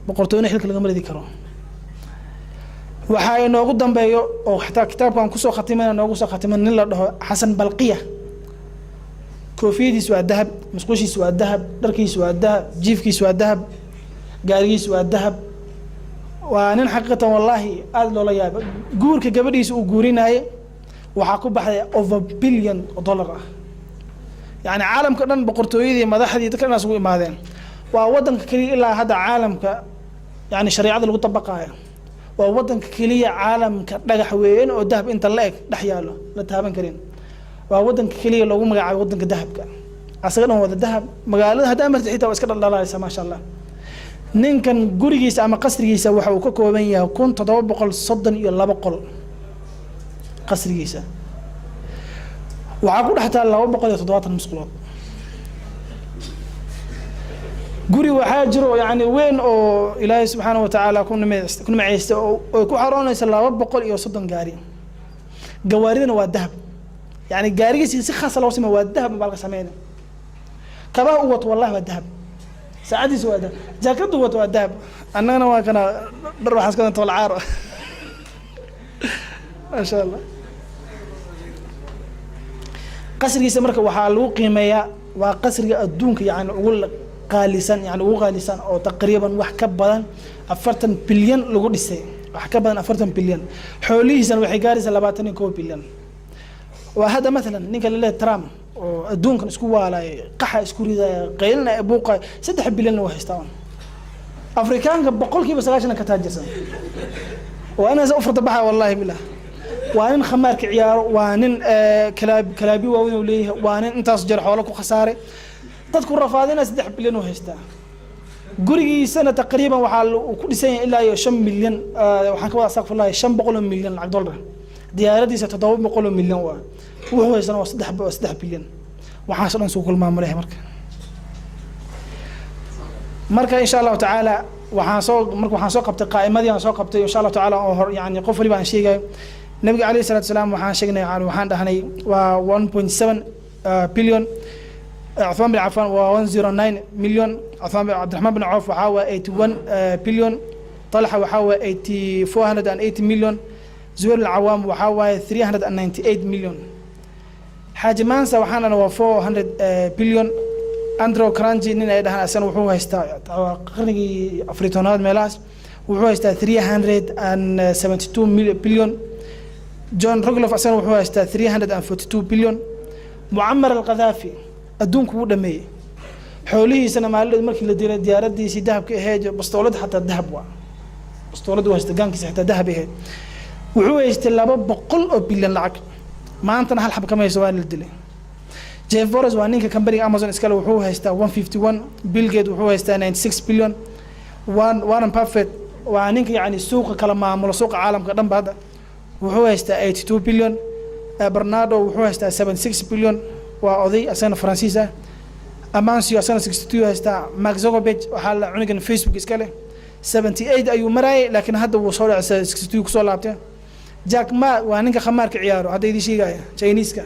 بقرتوي إنا حلك الجمرة ذكره waxaa inoogu dambeeyo oo xataa kitaabkan ku soo khatimayna noogu soo khatiman nin la dhaho Xasan Balqiya koofiyadiisu waa dahab musqushiisu waa dahab dharkiisu waa dahab jiifkiisu waa dahab gaarigiisu waa dahab waa nin xaqiiqatan wallahi aad loola yaabo guurka gabadhiisa uu guurinayay waxaa ku baxday over billion dollar ah yani caalamka dhan boqortooyadii madaxdii dadka naas ugu imaadeen waa wadanka kaliya ilaa hadda caalamka yani shariicada lagu tabaqaayo وودن كلية عالم كدغح وين او دهب انت لا دخ يالو لا تابن كرين وودن كلية لوgu magacaay wadanka dahabka asagana wada dahab magaalada hada martay xitaa iska dhalaalaysa ma sha Allah ninkan gurigiisa ama qasrigiisa waxa uu ka kooban yahay 1732 qol qasrigiisa waxa ku dhaxtaa 270 musqulood guri waxaa jiro yani weyn oo Ilaahay subhanahu wa ta'ala ku nimceysta oo ku xaroonaysa 230 gaari gawaaridana waa dahab yani gaarigiisa si khaas loo sameeyo waa dahab baa laga sameeyay kaba u wato wallahi waa dahab saacadiisa waa dahab jaakadu wato waa dahab annana waa kana dhar waxaas ka tolo caaro ma sha Allah qasrigiisa marka waxa lagu qiimeeyaa waa qasriga adduunka yani ugu qaalisan yani ugu qaalisan oo taqriiban wax ka badan 40 bilyan lagu dhisay wax ka badan 40 bilyan xoolihiisana waxay gaaraysaa 22 bilyan waa hada مثلا ninka la Trump oo adduunkan isku waalay qaxa isku riday qeylna buuqa 3 bilyan oo haystaan afrikaanka boqolkiiba 90 ka taajirsan وانا افرض بها والله بالله وان خمارك عيار وان كلابي واوين وليه وان انتاس جرح ولا ku khasaare dadku rafaadina 3 bilyan oo haysta gurigiisana taqriiban waxa uu ku dhisan yahay ilaa 5 milyan waxaan ka wada saqfulahay 500 milyan lacag dollar diyaaradiisa 700 milyan waa wuxuu haysana waa 3 bilyan waxa soo dhan soo kulmaa mareeh marka insha Allah taala waxaan soo qabtay qaa'imadii aan soo qabtay insha Allah taala oo hor yani qof waliba aan sheegay nabiga kaleey salaatu salaam waxaan sheegnay waxaan dhahnay waa 1.7 bilyan عثمان بن عفان و 109 مليون عثمان بن عبد الرحمن بن عوف وحاوى 81 بليون طلحه وحاوى 480 مليون زوير العوام وحاوى 398 مليون حاج مانسا وحانا و 400 بليون اندرو كرانجي نين اي دهان اسن وحو هيستا قرنيغي افريتوناد ميلاس وحو هيستا 372 بليون جون روغلوف اسن وحو هيستا 342 بليون معمر القذافي adduunku wuu dhameeyay xoolihiisana maalin markii la diray diyaaradiisii dahabka ahayd bastoolad xataa dahab waa bastoolad waa istagaankiisa xataa dahab ahayd wuxuu haystay 200 bilyan lacag maantana hal xab kama hayso waa la dilay Jeff Bezos waa ninka company Amazon iskale wuxuu haystaa 151 Bill Gates wuxuu haystaa 96 bilyan Warren Buffett waa ninka yani suuqa kala maamulo suuqa caalamka dhan baad wuxuu haystaa 82 bilyan Bernardo wuxuu haystaa 76 bilyan waa oday asana Faransiis ah Amancio asana 62 haystaa Mark Zuckerberg waxa la cunigan Facebook iskale 78 ayuu maray laakiin hadda wuu soo dhacay 62 ku soo laabtay Jack Ma waa ninka khamaarka ciyaaro hadda idin sheegaya Chinese-ka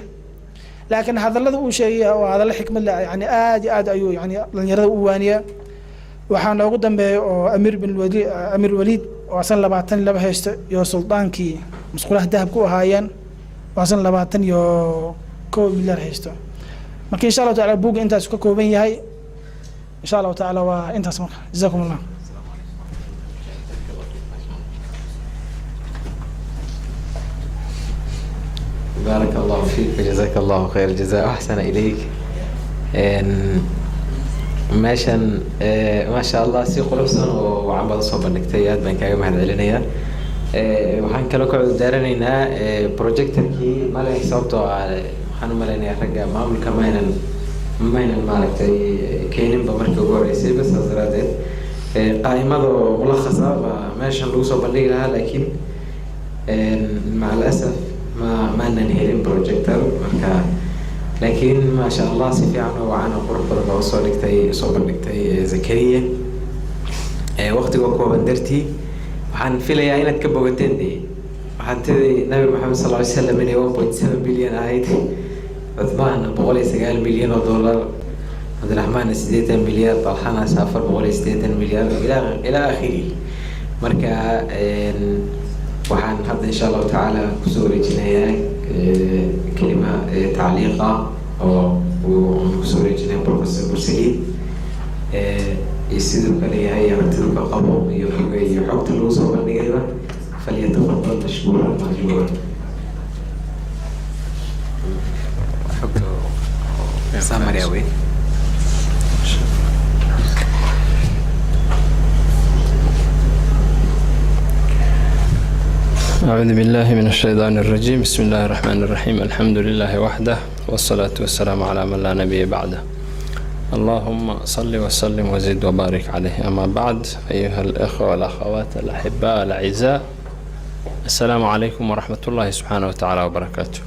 laakiin hadallada uu sheegay waa hadallo xikmad leh yani aad ayuu yani dhalinyarada u waaniya waxaan ugu dambeeyay oo Amir Walid oo asan 22 haysto iyo sultaankii musqulaha dahabku ahaayeen waasan 20 iyo 1 milyan haysto marka insha Allah taala buug intaas ka kooban yahay insha Allah taala waa intaas marka jazakumullah بارك الله فيك وجزاك الله خير الجزاء وأحسن إليك meeshan maasha Allah si qulubsan oo wacan badan soo bandhigtay aad baan kaaga mahadcelinayaa waxaan kaloo ka cudurdaaranaynaa projectorkii malay sababtoo ah waxaan u malaynayaa ragga maamulka maynan maaragtay keeninba markii ugu horeysay bas saas daraadeed qaa'imada oo mulakhasa baa meeshan lagu soo bandhigi lahaa laakiin maca alasaf maanan helin projector marka laakiin maasha Allah si fiican oo wacan oo qurux badan oo soo bandhigtay Zakariya waqtiga kooban dartii waxaan filayaa inaad ka bogateen waxaan tidhi Nabi Muhammad sallallahu alayhi wasallam inay 1.7 bilyan ahayd Uthman 109 milyan oo dollar Abdulrahman 80 milyan Talhana 480 milyan ila akhiri marka waxaan hadda insha Allah taala ku soo wareejinayaa kelima tacliiqa oo uu ku soo wareejinayo Professor Bursaid sidoo kale yahay aragtida ka qabo iyo xogta lagu soo bandhigayba falyatafadal mashkuuran majmuuran xogta samariyawi أعوذ بالله من الشيطان الرجيم بسم الله الرحمن الرحيم الحمد لله وحده والصلاة والسلام على من لا نبي بعده اللهم صل وسلم وزد وبارك عليه أما بعد أيها الإخوة والأخوات الأحباء الأعزاء السلام عليكم ورحمة الله سبحانه وتعالى وبركاته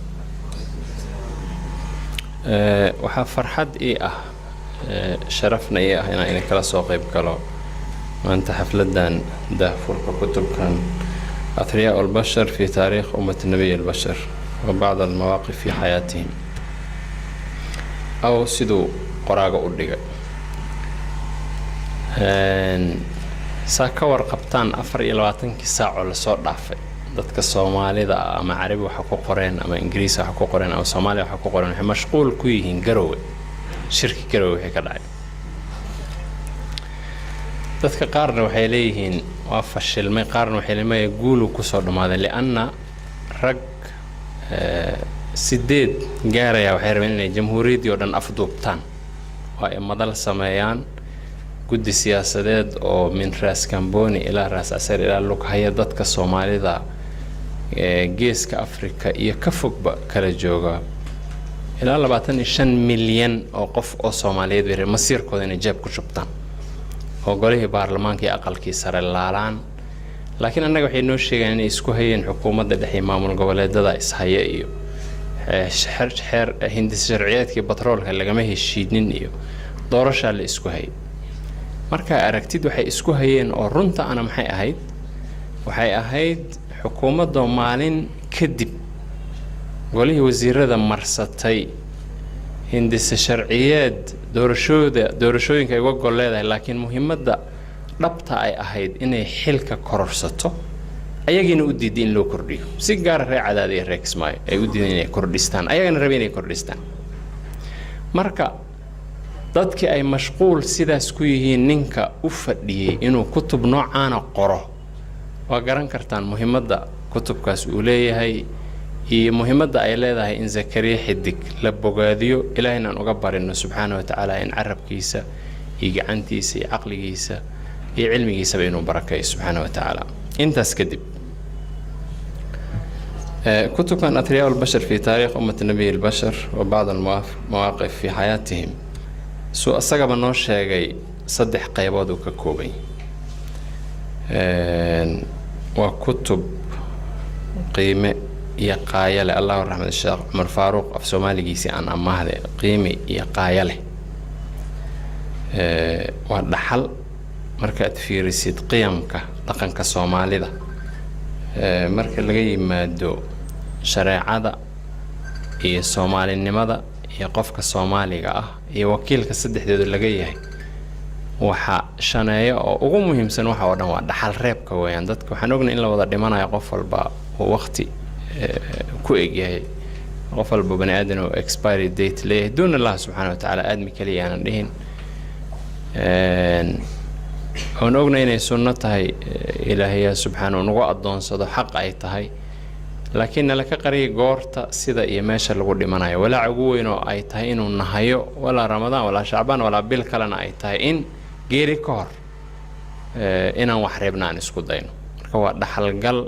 وحا فرحد شرفنا هنا إنك كلا سوقيب كلا وأنت حفلدان دافور كتب كان أثرياء البشر في تاريخ أمة النبي البشر وبعض المواقف في حياتهم أو سدو قراغة أردقة ساكور قبطان أفر إلواتن كساعة لسور دافع dadka Soomaalida ama Carabi waxa ku qoreen ama Ingiriis waxa ku qoreen ama Soomaali waxa ku qoreen waxay mashquul ku yihiin garowe shirki garowe wixii ka dhacay dadka qaarna waxay leeyihiin waa fashilmay qaarna waxay leeyihiin guul ku soo dhamaaday lianna rag sideed gaaraya waxay rabeen inay jamhuuriyadda oo dhan afduubtaan waa ay madal sameeyaan guddi siyaasadeed oo min Raas Kamboni ilaa Raas Casar ilaa Lughaya dadka Soomaalida geeska Afrika iyo ka fogba kala jooga ilaa 25 milyan oo qof oo Soomaaliyeed weerar masiirkooda inay jeeb ku shubtaan oo golihii baarlamaanka iyo aqalkii sare laalaan laakiin annaga waxay noo sheegeen inay isku hayeen xukuumadda dhexe maamul goboleedada ishaya iyo xeer hindis sharciyeedkii batroolka lagama heshiinin iyo doorasho la isku hayay marka aragtid waxay isku hayeen oo runta ana maxay ahayd xukuumadda maalin kadib golihii wasiirada marsatay hindis sharciyeed doorashooyinka ay uga gol leedahay laakiin muhiimadda dhabta ay ahayd inay xilka kororsato ayagina u diiday in loo kordhiyo si gaar ah Cadaad iyo Reer Kismaayo ay u diideen inay kordhistaan ayagana rabeen inay kordhistaan marka dadkii ay mashquul sidaas ku yihiin ninka u fadhiyay inuu kutub noocaana qoro waa garan kartaan muhiimadda kutubkaas uu leeyahay iyo muhiimadda ay leedahay in Zakariya xidig la bogaadiyo ilaahayna uga barino subhanahu wa ta'ala in arabkiisa iyo gacantiisa iyo aqligiisa iyo cilmigiisa inuu barakeeyo subhanahu wa ta'ala intaas kadib كتب كان أثرياء البشر في تاريخ أمة النبي البشر وبعض المواقف في حياتهم سو أساق بنوش شاقي صدح قيبادو ككوبي وكتب قيمة يقايا له الله الرحمن الشيخ عمر فاروق في سومالي جيسي عن أمه قيمة يقايا له ودحل مركات في رسيد قيمك لقن كسومالي ده مركز لغاية مادو شريعة iyo Soomaalinimada iyo qofka Soomaaliga ah iyo wakiilka saddexdeedu laga yahay waxa shaneeyo oo ugu muhiimsan waxa oo dhan waa dhaxal reebka weeyaan dadku waxaan ognahay in la wada dhimanayo qof walba oo waqti ku egyahay qof walba bani aadan oo expiry date leeyahay doon Allah subhanahu wa ta'ala aadmi kaliya aan dhihin aan ognahay inay sunno tahay Ilaahay subhanahu nagu adoonsado xaq ay tahay لكن لك قري غورتا سيدا iyo meesha lagu dhimanayo wala ugu weyn oo ay tahay inuu nahayo wala ramadaan wala shacbaan wala bil kalena ay tahay in geeri ka hor inaan wax reebnaan isku dayno marka waa dhaxal gal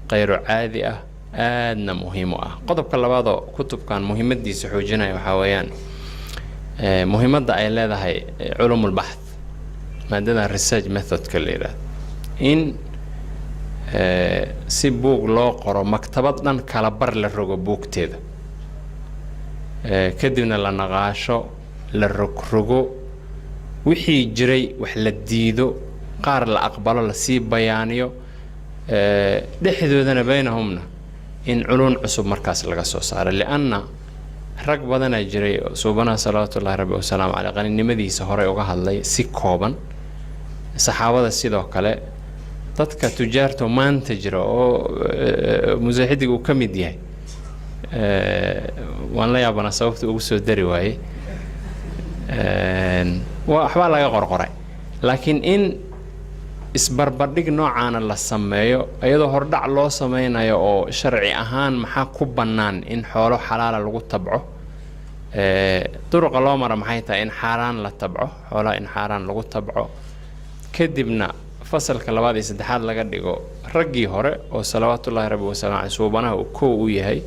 qayro caadi ah aadna muhiim ah qodobka labaad oo kutubkan muhiimadiisa xoojinaya waxa weeyaan muhiimadda ay leedahay culumul bahth maadada research method ka leeyahay in si buug loo qoro maktabad dhan kala bar la rogo buugteeda kadibna la naqaasho la rogrogo wixii jiray wax la diido qaar la aqbalo la sii bayaaniyo dhexdoodana baynahumna in culun cusub markaas laga soo saaro lianna rag badan ay jiray subhana salaatullahi rabbi wa salaam ala qaninimadiisa hore uga hadlay si kooban saxaabada sidoo kale dadka tujaarto maanta jira oo musaaxidiga uu kamid yahay waan la yaabana sababta ugu soo dari waayay waxba laga qorqoray laakiin in isbarbardhig noocaana la sameeyo iyadoo hordhac loo sameynayo oo sharci ahaan maxaa ku bannaan in xoolo xalaala lagu tabco duruqa loo mara maxay tahay in xaaraan la tabco xoolaha in xaaraan lagu tabco kadibna fasalka labaad iyo saddexaad laga dhigo raggii hore oo salawaatullaahi rabbi wa salaam suubanaha uu koo u yahay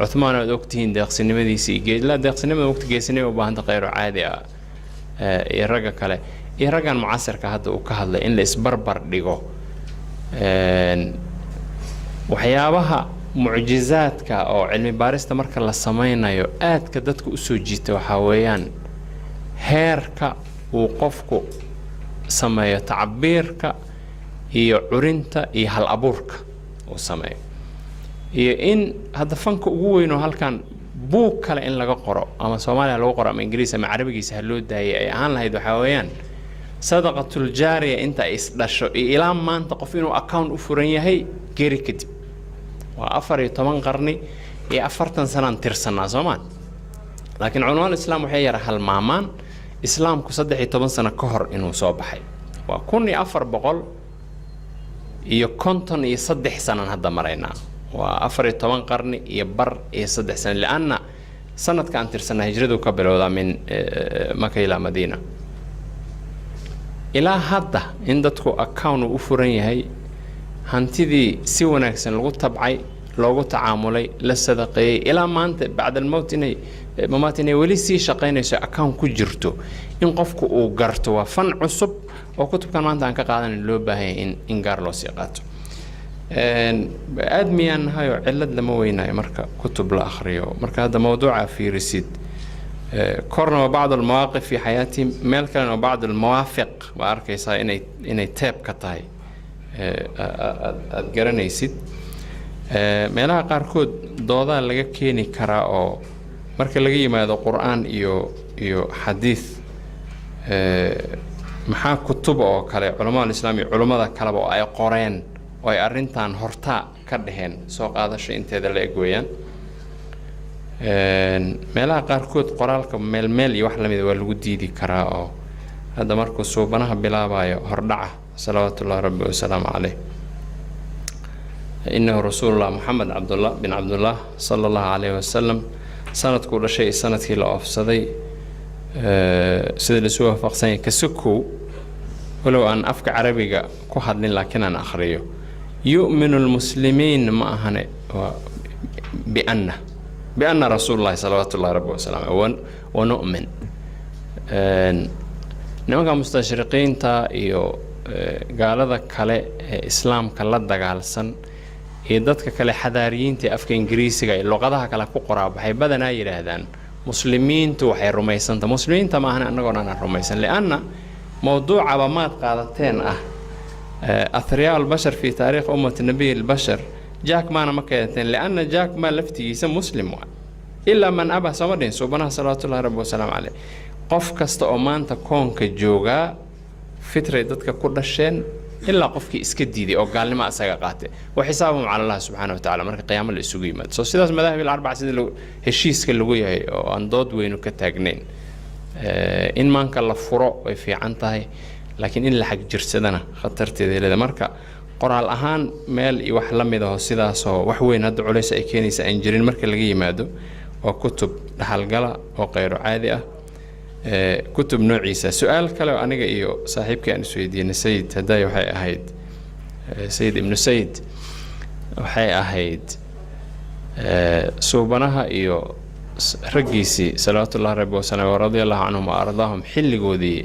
Uthmaan oo ogtihiin deeqsinimadiisa geedla deeqsinimada waqti geesinimo u baahan tahay qayro caadi ah ee ragga kale iyo raggan mucaasirka hadda uu ka hadlay in la isbarbar dhigo waxyaabaha mucjizaadka oo cilmi baarista marka la sameynayo aadka dadku u soo jiita waxa weeyaan heerka uu qofku sameeyo tacbiirka iyo curinta iyo hal abuurka uu sameeyo iyo in hada fanka ugu weyn oo halkan buug kale in laga qoro ama Soomaaliya lagu qoro ama Ingiriis ama Carabigiisa loo daayay ay ahaan lahayd waxa weeyaan sadaqatul jaariya inta is dhasho ilaa maanta qof inuu account u furan yahay geeri kadib waa 14 qarni iyo 40 sano tirsanaa Soomaan laakiin culimada islaam waxay yara hal maamaan islaamku 13 sano ka hor inuu soo baxay waa 1400 iyo 53 sano hadda mareynaa waa 14 qarni iyo bar iyo 3 sano laana sanadka aan tirsanaa hijradu ka bilowda min Makka ila Madiina ilaa hadda in dadku account u furan yahay hantidii si wanaagsan lagu tabcay loogu tacaamulay la sadaqeeyay ilaa maanta bacda al-mawt inay mamaatinay wali si shaqeynayso account ku jirto in qofku uu garto waa fan cusub oo kutubkan maanta aan ka qaadan loo baahay in gaar loo sii qaato aadmiyaan hayo cilad lama weynayo marka kutub la akhriyo marka hada mawduuca fiirisid korna بعض المواقف في حياتي meel kalena بعض الموافق waa arkaysaa inay teeb ka tahay aad garanaysid meelaha qaarkood dooda laga keeni karaa oo marka laga yimaado quraan iyo xadiis maxaa kutub oo kale culimada islaamiga culimada kale oo ay qoreen oo ay arintan horta ka dhaheen soo qaadasho inteeda la eegayaan meelaha qaarkood qoraalka meel iyo wax la mid waa lagu diidi karaa oo hada markuu suubanaha bilaabayo hordhaca salawaatullaahi rabbi wa salaam alayhi إنه رسول الله محمد بن عبد الله صلى الله عليه وسلم سنة كل شيء سنة كلا أفسدي سيد السوء فقسين كسكو ولو أن أفك عربي كحد لكن أنا أخريه يؤمن المسلمين معهن بأن رسول الله صلوات الله ربه وسلامه ونؤمن nimanka mustashriqiinta iyo gaalada kale ee islaamka la dagaalsan iyo dadka kale xadaariyiinta afka ingiriisiga iyo luqadaha kale ku qoraa waxay badanaa yiraahdaan muslimiintu waxay rumaysanta muslimiinta ma ahna anagoo aan rumaysan laana mawduuca ba maad qaadateen athriya al-bashar fi taariikh ummat nabi al-bashar jack maana ma keenteen laana jack ma laftigiisa muslim waa illa man aba samadin subhanahu sallallahu alayhi wa sallam alayhi qof kasta oo maanta koonka jooga fitray dadka ku dhasheen ilaa qofkii iska diiday oo gaalnimo asaga qaatay wa xisaabum ala Allah subhanahu wa ta'ala marka qiyaamada la isugu yimaado soo sidaas madahib al-arba'a sida heshiiska lagu yahay oo aan dood weyn ka taagnayn in maanka la furo way fiican tahay laakiin in la xaq jirsadana khatarteeda leedahay marka qoraal ahaan meel iyo wax la mid ah sidaas oo wax weyn hadda culays ay keenaysa aan jirin marka laga yimaado oo kutub dhaxalgala oo qeyro caadi ah كتب نوعيسة سؤال كلو أنا إيو صاحب كان سويدين سيد هدايا وحي أهيد سيد ابن سيد وحي أهيد صوبناها إيو رقيسي صلوات الله ربي وسلم ورضي الله عنهم وأرضاهم حل قودي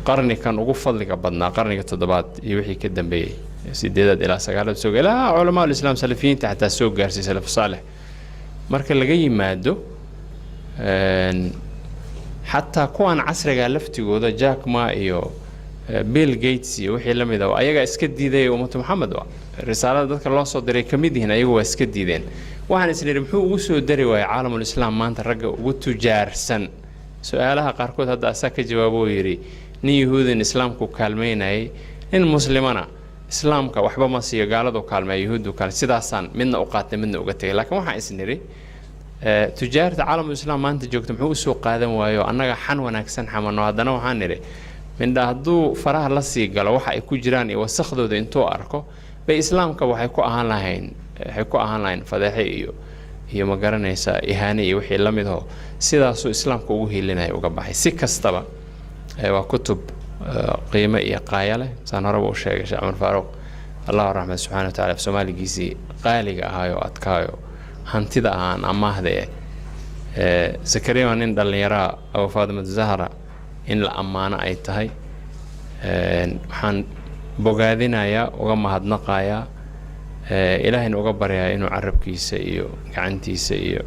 قرني كان وقفض لك بدنا قرني كتضبات يوحي كدن بي سيديدات إلى سقالة سوق لا علماء الإسلام سلفيين تحت السوق قارسي سلف صالح مركز لقي مادو حتى كون عصرها لفتيغودا جاك ما إيو بيل جيتس وحي لميدا وأيغا اسك ديداي أمة محمد رسالة dadka loo soo diray kamid yihiin ayagu waa iska diideen waxaan isleeyahay muxuu ugu soo dari waayay caalamul islaam maanta ragga ugu tujaarsan su'aalaha qaarkood hadda asaa ka jawaabo yiri nin yahuudin islaamku kaalmeynay in muslimana islaamka waxba ma siiyo gaaladu kaalmeey yahuudu kale sidaasan midna u qaatay midna uga tagay laakiin waxaan isniri تجارة عالم الإسلام ما أنت جوكتم هو سوق قادم وياه أنا حن ونكسن حمنا هذا نوع هنري من ده هدو فراه لسي قال واحد يكون جيراني وسخذوا ده انتو أركو بإسلام كوا حيكو أهان لهين حيكو أهان لهين فذا هي مقارنة يسا إهاني وحي لمده سيدا سو إسلام كوه لنا يوقبحي سكس طبعا وكتب قيمة قايلة سنربو الشيخ عمر فاروق الله الرحمن سبحانه وتعالى في سومالي جيسي قالي هايو أتكايو hantida aan amaahday Zakariya nin dhalinyaro oo Faadima Zahra in la amaano ay tahay waxaan bogaadinayaa uga mahadnaqayaa ilaahayna uga baryaa inuu carabkiisa iyo gacantiisa iyo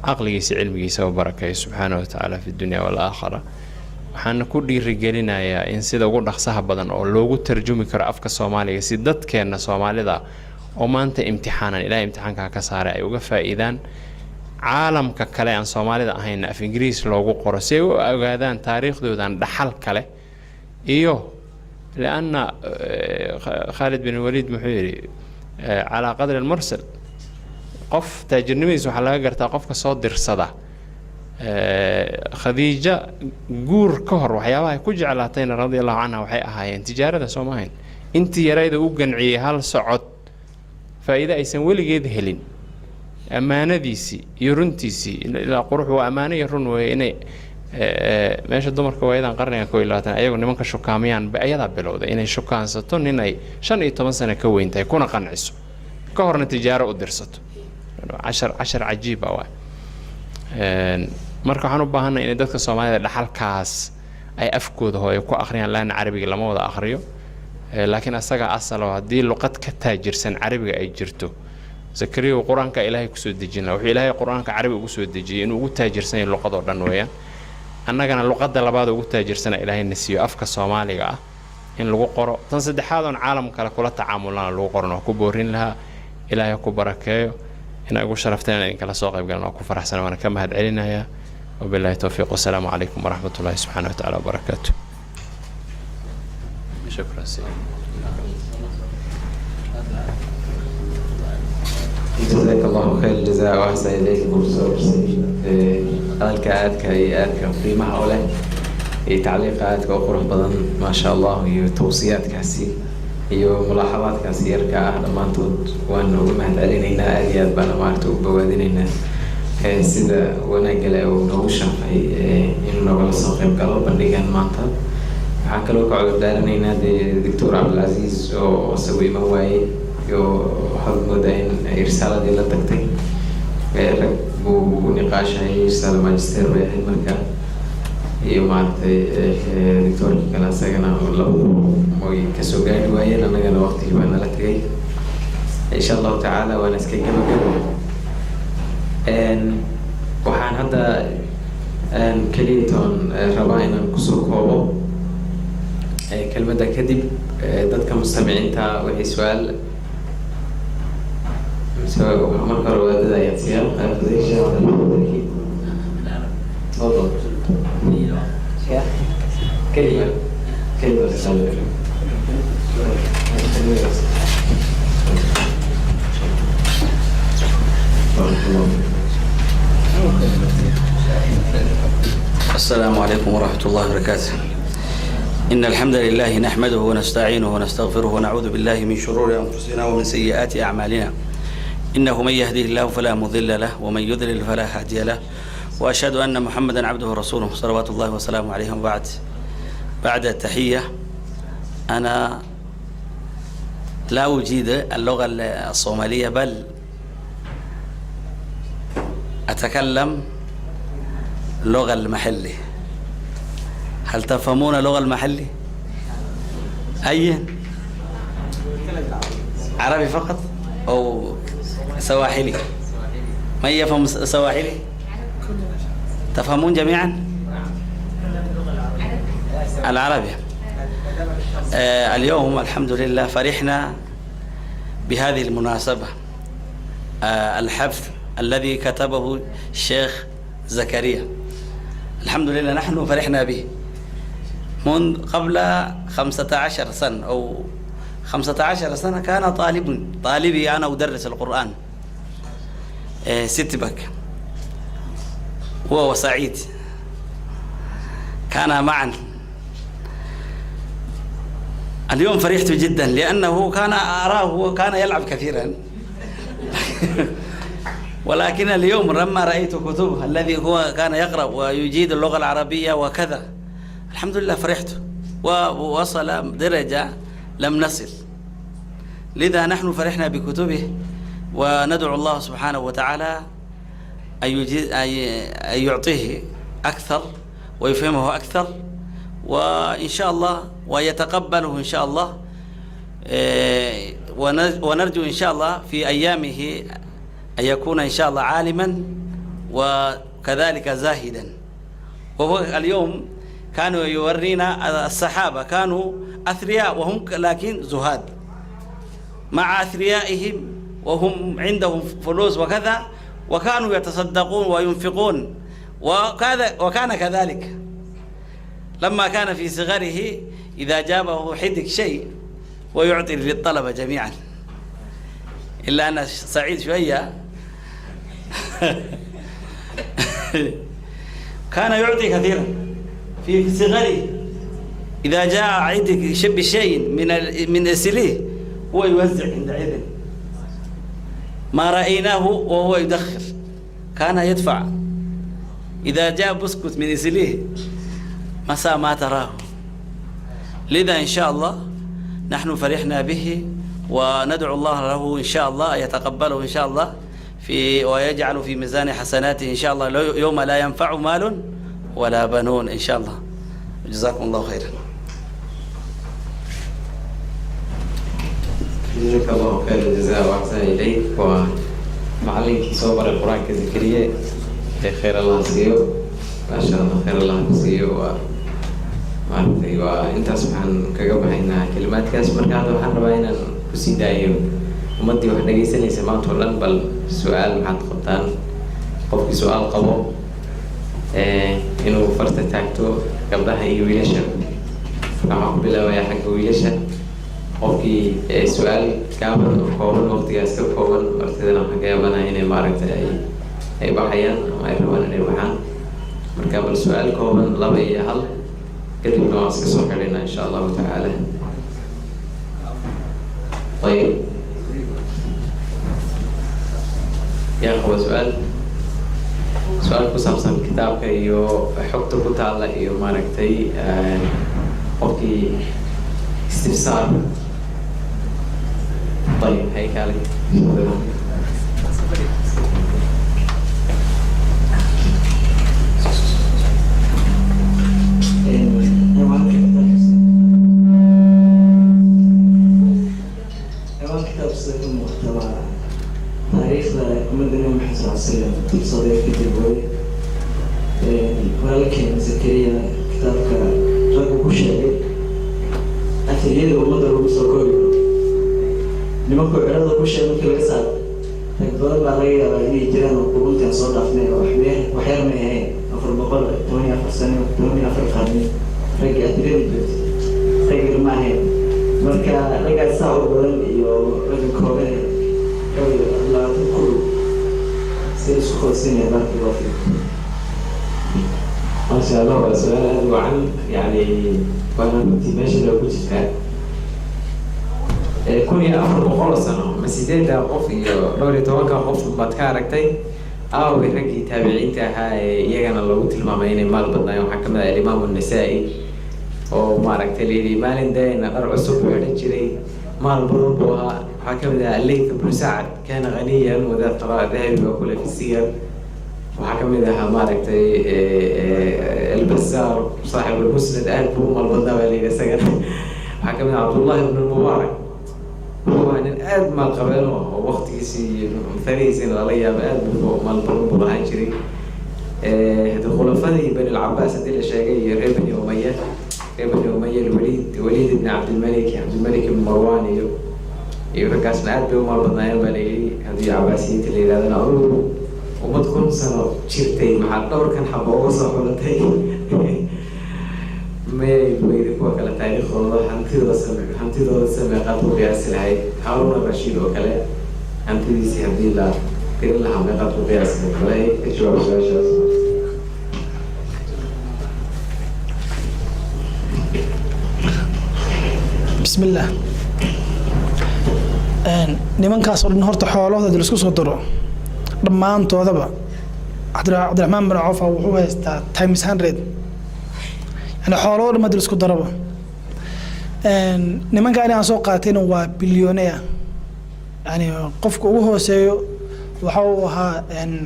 aqligiisa cilmigiisa u barakeeyo subhanahu wa ta'ala fi dunya wal aakhirah waxaan ku dhiirigelinayaa in sida ugu dhaqsaha badan oo loogu tarjumi karo afka Soomaaliga si dadkeena Soomaalida oo maanta imtixaanan ilaa imtixaanka ka saaray ay uga faa'iidaan caalamka kale aan Soomaalida ahayn af Ingiriis loogu qoro si ay u ogaadaan taariikhdoodan dhaxal kale iyo laana Khalid bin Walid muxuu على قدر المرسل قف تاجرنميس waxa laga gartaa qofka soo dirsada Khadija guur ka hor waxyaabaha ay ku jeclaatayna radiyallahu anha waxay ahaayeen tijaarada Soomaaliyeed intii yarayda u ganciyay hal socod faa'iido aysan weligeed helin amaanadiisi iyo runtiisi ila quruux waa amaano iyo run way inay meesha dumarka waaydan qarniga 12 ayagu nimanka shukaamiyaan ayada bilowday inay shukaansato nin ay 15 sano ka weyntahay kuna qanciso ka horna tijaaro u dirsato 10 cajiib ah marka waxaan u baahanahay in dadka Soomaalida dhaxalkaas ay afkooda hooyo ku akhriyaan laan Carabiga lama wada akhriyo laakiin asaga asal oo hadii luqad ka taajirsan Carabiga ay jirto Zakariya Quraanka Ilaahay ku soo dejinaa wuxuu Ilaahay Quraanka Carabi ugu soo dejiyay inuu ugu taajirsan yahay luqad oo dhan weeyaan annagana luqadda labaad ugu taajirsan Ilaahay nasiyo afka Soomaaliga ah in lagu qoro tan saddexaad oo caalamka kale kula tacaamulana lagu qorno ku boorin laha Ilaahay ku barakeeyo ina ugu sharaftaan in kala soo qayb galno ku faraxsan waan ka mahad celinaya وبالله التوفيق والسلام عليكم ورحمة الله سبحانه وتعالى وبركاته شكرا سيدي جزاك الله خير الجزاء وأحسن إليك بروفيسور الكعادك هيئاتك في محاولة تعليقاتك وقرح بدن ما شاء الله وتوصيات كاسي iyo mulaxabaad kaasiyarka ah dhamaantood waanu u mahad celinayna aad baan maartay u bawaadinayna sida wanaagga leh oo noogu shaqay in loo soo qayb galo bandhigan maanta waxaan kaloo ka codurdaaranaynaa dee doctor cabdilcasiis oo isagu iman waayey iyo waxaad moodaa in irsaaladii la tagtay rag buu niqaashayay irsaala magister bay ahayd marka iyo maaragtay doctorkii kale isagana labadu mooy kasoo gaari waayeen annagana waqtigii baa nala tegay insha allahu tacaala waana iska gabagabo waxaan hadda keliyaton rabaa inaan kusoo koobo kelmadda kadib dadka mustamicinta wixii su-aal marka hore waadada ayaad السلام عليكم ورحمة الله وبركاته. إن الحمد لله نحمده ونستعينه ونستغفره ونعوذ بالله من شرور أنفسنا ومن سيئات أعمالنا. إنه من يهده الله فلا مضل له ومن يضلل فلا هادي له وأشهد أن محمدا عبده ورسوله صلوات الله وسلامه عليه. بعد التحية أنا لا أجيد اللغة الصومالية بل أتكلم اللغة المحلي. هل تفهمون اللغة المحلي؟ أي عربي فقط أو سواحلي؟ من يفهم سواحلي؟ تفهمون جميعا؟ العربي. اليوم الحمد لله فرحنا بهذه المناسبة، الحفل الذي كتبه الشيخ زكريا. الحمد لله نحن فرحنا به من قبل 15 سنة أو 15 سنة. كان طالبي أنا أدرس القرآن ستبك هو وسعيد كان معا. اليوم فرحت جدا لأنه كان أراه وكان يلعب كثيرا ولكن اليوم لما رأيت كتبه الذي هو كان يقرأ ويجيد اللغة العربية وكذا، الحمد لله فرحت ووصل درجة لم نصل. لذا نحن فرحنا بكتبه وندعو الله سبحانه وتعالى أن يعطيه أكثر ويفهمه أكثر، وإن شاء الله ويتقبله إن شاء الله، ونرجو إن شاء الله في أيامه أن يكون إن شاء الله عالما وكذلك زاهدا. وهو اليوم كانوا يورينا الصحابة كانوا أثرياء وهم لكن زهاد، مع أثريائهم وهم عندهم فلوس وكذا، وكانوا يتصدقون وينفقون وكان كذلك. لما كان في صغره إذا جابه حدك شيء ويعطي للطلبة جميعا، إلا أنا سعيد شوية كان يعطي كثيرا في صغره. إذا جاء عندك بشيء من أسليه هو يوزع عندئذ. ما رأيناه وهو يدخر، كان يدفع. إذا جاء بسكوت من أسليه مساء ما تراه. لذا إن شاء الله نحن فرحنا به وندعو الله له إن شاء الله يتقبله إن شاء الله ويجعل في ميزان حسناته إن شاء الله يوم لا ينفع مال ولا بنون إن شاء الله. جزاكم الله خيرا. جزاك الله خير الجزاء وأحسن إليك. ومعلمك صوبر القرآن كذكرية خير الله سيو ما شاء الله خير الله سيو maaragtay waa intaas waxaan kaga baxaynaa kalimaadkaas. marka hadda waxaan rabaa inaan kusii daayo ummaddii wax dhegaysanaysa maanta oo dhan, bal su-aal maxaad qabtaan? qofkii su-aal qabo inuu farta taagto, gabdhaha iyo wiilasha. waxaan ku bilaabayaa xagga wiilasha. qofkii su-aal gaaban oo kooban waqtigaas ka kooban, martidana waxaan ka yaabanaha inay maaragtay ay baxayaan ama ay rabaan inay baxaan. marka bal su-aal kooban 2 iyo 1 كذب نواس كسوح علينا إن شاء الله تعالى. طيب يا أخوة سؤال كسامسام كتابك إيو حكتو كتالا إيو ماركتي قفكي استفسار. طيب هيك علي. كتاب صيغ المحتوى تاريخ مدني محمد صلى الله عليه وسلم صديق الدبوي ولكن زكريا كتابك رجل كشري أثريد ومدى المسكوي لما كنت عرض كشري ممكن يسأل تقدر بغير إني جيران وقبولتي أصور دفني وحير ميهين أفر بقول 8 سنة 8 قرن رجع أثريد البيت رجع معي marka laga saaco badan iyo ragkooda la ku sida isku qoysinaya markii loo fiiriyo ما شاء الله سؤال وعن يعني وانا كنت ماشي لو كنت فاهم كوني افر بقول سنه مسيدين دا قف دوري توكا قف بad ka aragtay aaw ragii taabiciinta ahaa iyagana lagu tilmaamay inay maal badnaayo waxa kamid ah Imaam an-Nasa'i oo maaragtay leeyahay maalin deena dhar cusub oo xidhan jiray maal badan buu ahaa waxa kamid ah Layth ibn Sa'd kana ghaniyan wada tara dahabi oo kula fi siyar waxa kamid ah maaragtay al-Bazzar صاحب المسند ألف maal badnaa baa leeyahay isaga waxa kamid ah Abdullah ibn Mubarak هو أن الآن ما قبله وقت يسي ثريزين عليا بآد ما البرم بالهاجري هذا خلفاء بني العباس دي الأشياء ابن أمية الوليد بن عبد الملك بن مروان يركزنا آد بهم البنايا بلي هذه عباسية اللي لازم أقوله وما تكون سنة شرتين مع الدور كان حبوا وصح ولا تاي ما يبغى وكالة تاريخ والله حنتي ذا سمع قطو قياس العيد هارون الرشيد وكالة حنتي ذي سيهدي الله كل الله هم قطو قياس العيد إيش بسم الله nimankaas oo dhan horta xoolahooda la isku soo daro dhammaantoodaba Cabdiraxmaan bin Awf wuxuu haystaa times 100 أنا حوالي ما درس كدربة نمان كان أنا سوق قاتين وبليونية يعني قفك وهو سيو وحوها يعني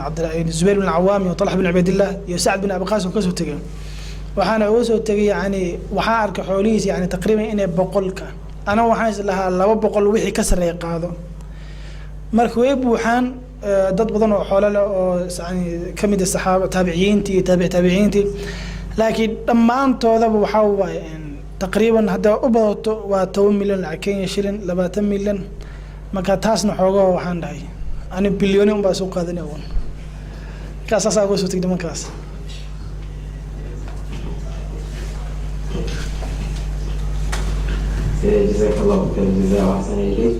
الزبير بن العوام وطلح بن عبيد الله يسعد بن أبي قاسم وكسو تجي وحنا وسو تجي يعني وحارك حوليس يعني تقريبا إني بقولك أنا وحاس لها لو بقول وحي كسر يقاضو مركويب وحان ضد بدن حوالي يعني كمية الصحابة تابعينتي لكن لما أنت هذا بحاول تقريبا هذا أبغى و10 مليون لكن شيلين 2 مليون ما كتاسنا حوجه وحنا هاي أنا بليونين بسوق هذا نقول كاس أساقو سوتك دم كاس جزاك الله خير الجزاء وأحسن إليك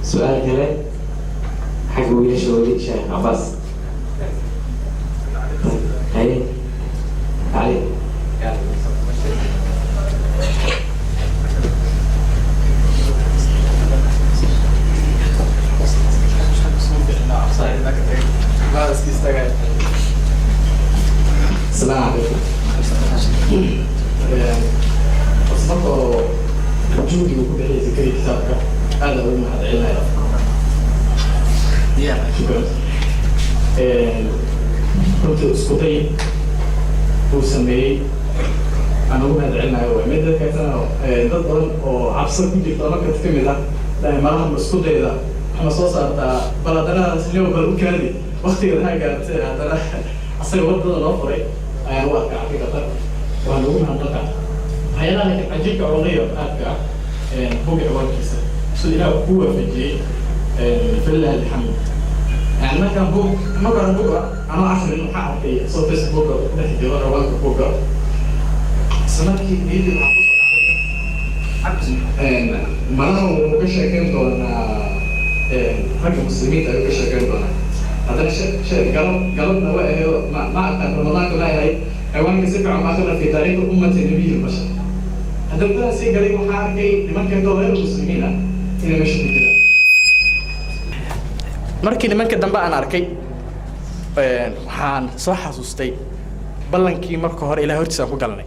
سؤال كمان حق ويا شغلي شيخ عباس هاي علي السلام عليكم. أصدقوا جودي وكبري ذكري كتابك هذا هو ما هذا علمي. يا شكرا. كنت أسقطي وسمي أنا هو هذا علمي ومدة كذا ضد أو عبصر كنت طلبت كتكمل لا ما راح أسقطي ذا أنا صوصة بلدنا سنيو بالوكالي وقتي هاي قالت هذا أصير ولد الأفري أنا واقع في قطر وأنا هو من قطر أنا لكن أجيك عرضية أرجع بوجع وركيسة سؤال هو في الجي في الله الحمد يعني ما كان بكرة أنا أعرف إنه حق في صوت فيسبوك نحكي ورا وقت بكرة سمعتي بيدي معقوصة مرة وكشة كنت أنا حق مسلمين تقول كشة كنت أنا هذا شيء قلبنا وقع ما رمضان كلها هاي حيوان كسبع ما خلى في تاريخ أمة النبي البشر هذا كله شيء قريب وحاركي لمن كان غير المسلمين إلى مش كده markii nimanka dambe aan arkay waxaan soo xasuustay ballankii marka hore ilaahay hortiisa ku galnay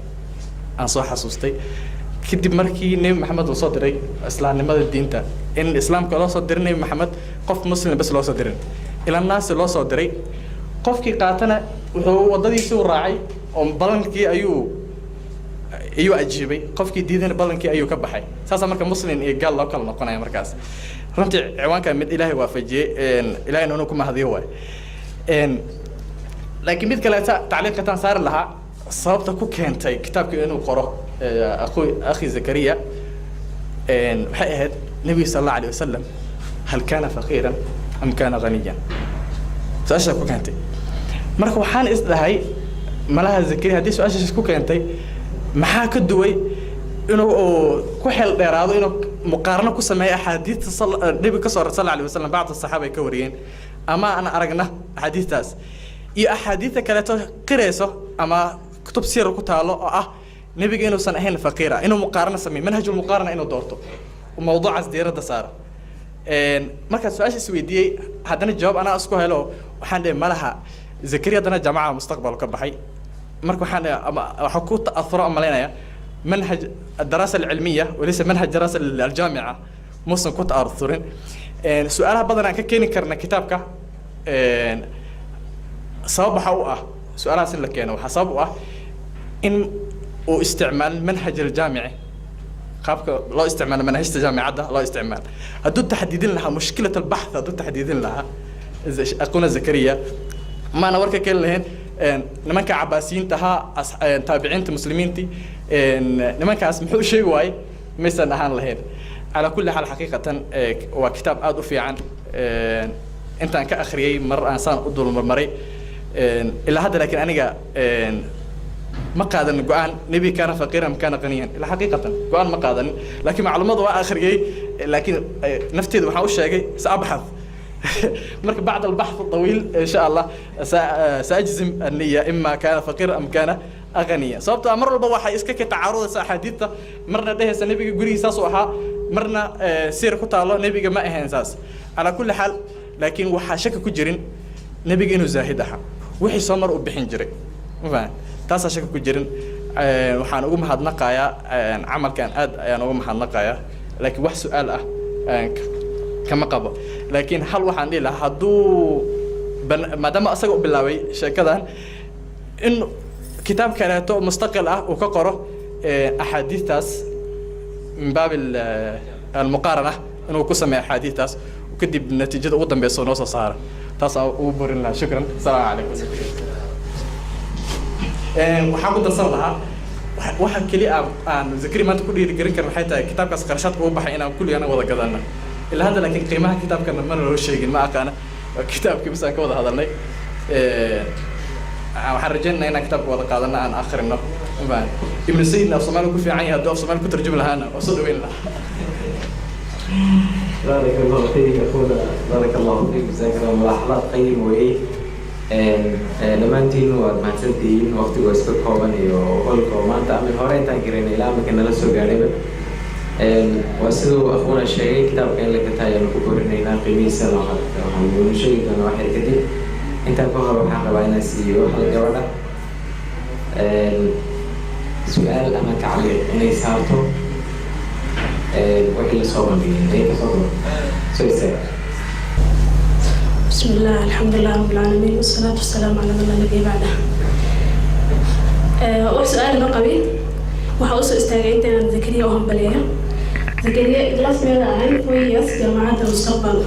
aan soo xasuustay kadib markii nebi maxamed uu soo diray islaamnimada diinta in islaamka loo soo diray nebi maxamed qof muslim bas loo soo dirin ilaa naasi loo soo diray qofkii qaatana wuxuu wadadiisii u raacay oo balankii ayuu ajiibay qofkii diidana balankii ayuu ka baxay saasa marka muslim iyo gaal loo kala noqonaya markaas runtii ciwaanka mid ilaahay waafajiyey ilaahayna inuu ku mahadiyo waay laakiin mid kale tacliiqataan saari lahaa sababta ku keentay kitaabka inuu qoro akhi zakariya waxay ahayd nebiga sal allahu alayh wasalam hal kaana faqiiran am kaana ghaniyan su-aashaa ku keentay marka waxaan is dhahay malaha zakariya haddii su-aashaas ku keentay maxaa ka duway inuu ku xeel dheeraado inuu muqaarano ku sameeyo axaadiista nebiga ka soo sal allahu alayh wasalam bacda saxaaba ay ka wariyeen ama aan aragna axaadiistaas iyo axaadiista kaleeto qirayso ama kutub siir ku taalo oo ah nebiga inuusan ahayn faqiira inuu muqaarano sameeyo manhajul muqaarana inuu doorto mawduucaas diiradda saara markaa su-aasha is weydiiyey haddana jawaab anaa isku helo waxaan dhihi malaha zakariya haddana jaamacada mustaqbal ka baxay marka waxaan dhihi waxaa ku ta'athuro malaynaya manhaj الدراسة العلمية وليس منهج دراسة الجامعة موسم كنت أرثرين سؤالها بدنا كيني كرنا كتابك صواب حقوقه سؤالها سن لك يعني وحصابه إن واستعمال منهج الجامعي خابك لا استعمال منهج الجامعة ده لا استعمال هدول تحديدين لها مشكلة البحث هدول تحديدين لها أقولنا زكريا ما أنا ورك كل لهن نمك عباسيين تها تابعين المسلمين تي نمك اسمحوا شيء واي مثلا هان لهن على كل حال حقيقة وكتاب أدو في عن أنت كأخري مرة إنسان أدو المرمري إلا هذا لكن أنا ما قادن قوان نبي كان فقيرا أم كان غنيا إلا حقيقة قوان ما قادن لكن معلومات وآخري لكن نفتيد وحاول شيء سأبحث مركب بعد البحث الطويل إن شاء الله سأجزم النية إما كان فقيرا أم كان أغنيا صوبت مرة بواحد إسكك تعارض سأحاديثه مرنا ده سنبي يقولي ساسوها مرنا سير كتالله نبي ما إهان ساس على كل حال لكن وحشك كجرين نبي إنه زاهدها وحي صمر وبحين جري فاهم تاسا شك كجرين وحان أقوم هاد نقايا عمل كان يعني أقوم هاد نقايا لكن واحد سؤال كما قبل لكن هل waxaan dhihi lahaa hadduu maadaama asaga u bilaabay sheekadan in kitaab kaleeto mustaqil ah uu ka qoro axaadiistaas min baab almuqaarana inuu ku sameeyo axaadiistaas kadib natiijada ugu dambeysa noo soo saara taas uu burin lahaa shukran salaamu calaykum waxaan ku darsan lahaa waxa keliya aan zakari maanta ku dhiirigelin karin waxay tahay kitaabkaas qarashaadka u baxay inaan kulliga wada gadana إلا هذا لكن قيمها كتاب كان من له شيء ما أنا كتاب كيف كوضع هذا اللي وحرجنا هنا كتاب وضع قادنا عن آخر النص ابن سيدنا أفصماله كل في عينها دو أفصماله كنت ترجم لها أنا وصلوا إلى بارك الله فيك أخونا بارك الله فيك جزاك الله ملاحظات قيمة وإيه لما أنتين وما تنتين وقت واسكت قواني وقولكم ما تعمل هورين تنكرين إلى مكان لسه قريبا وسيدو أخونا الشيء كتاب كان لك تايا نكوكورنا إلى قيمي سنة وحن شيء كان واحد كتير أنت كوها بحق بعين سيو حلقة ولا سؤال أنا كعلي أنا يسافر وكل صوبا بيه أي تفضل سوي بسم الله الحمد لله رب العالمين والصلاة والسلام على من لا نبي بعده وسؤال نقبي وحاوس استاجيت أنا زكريا وهم بليه زكريا إخلاص ماذا عن كويس جامعة المستقبل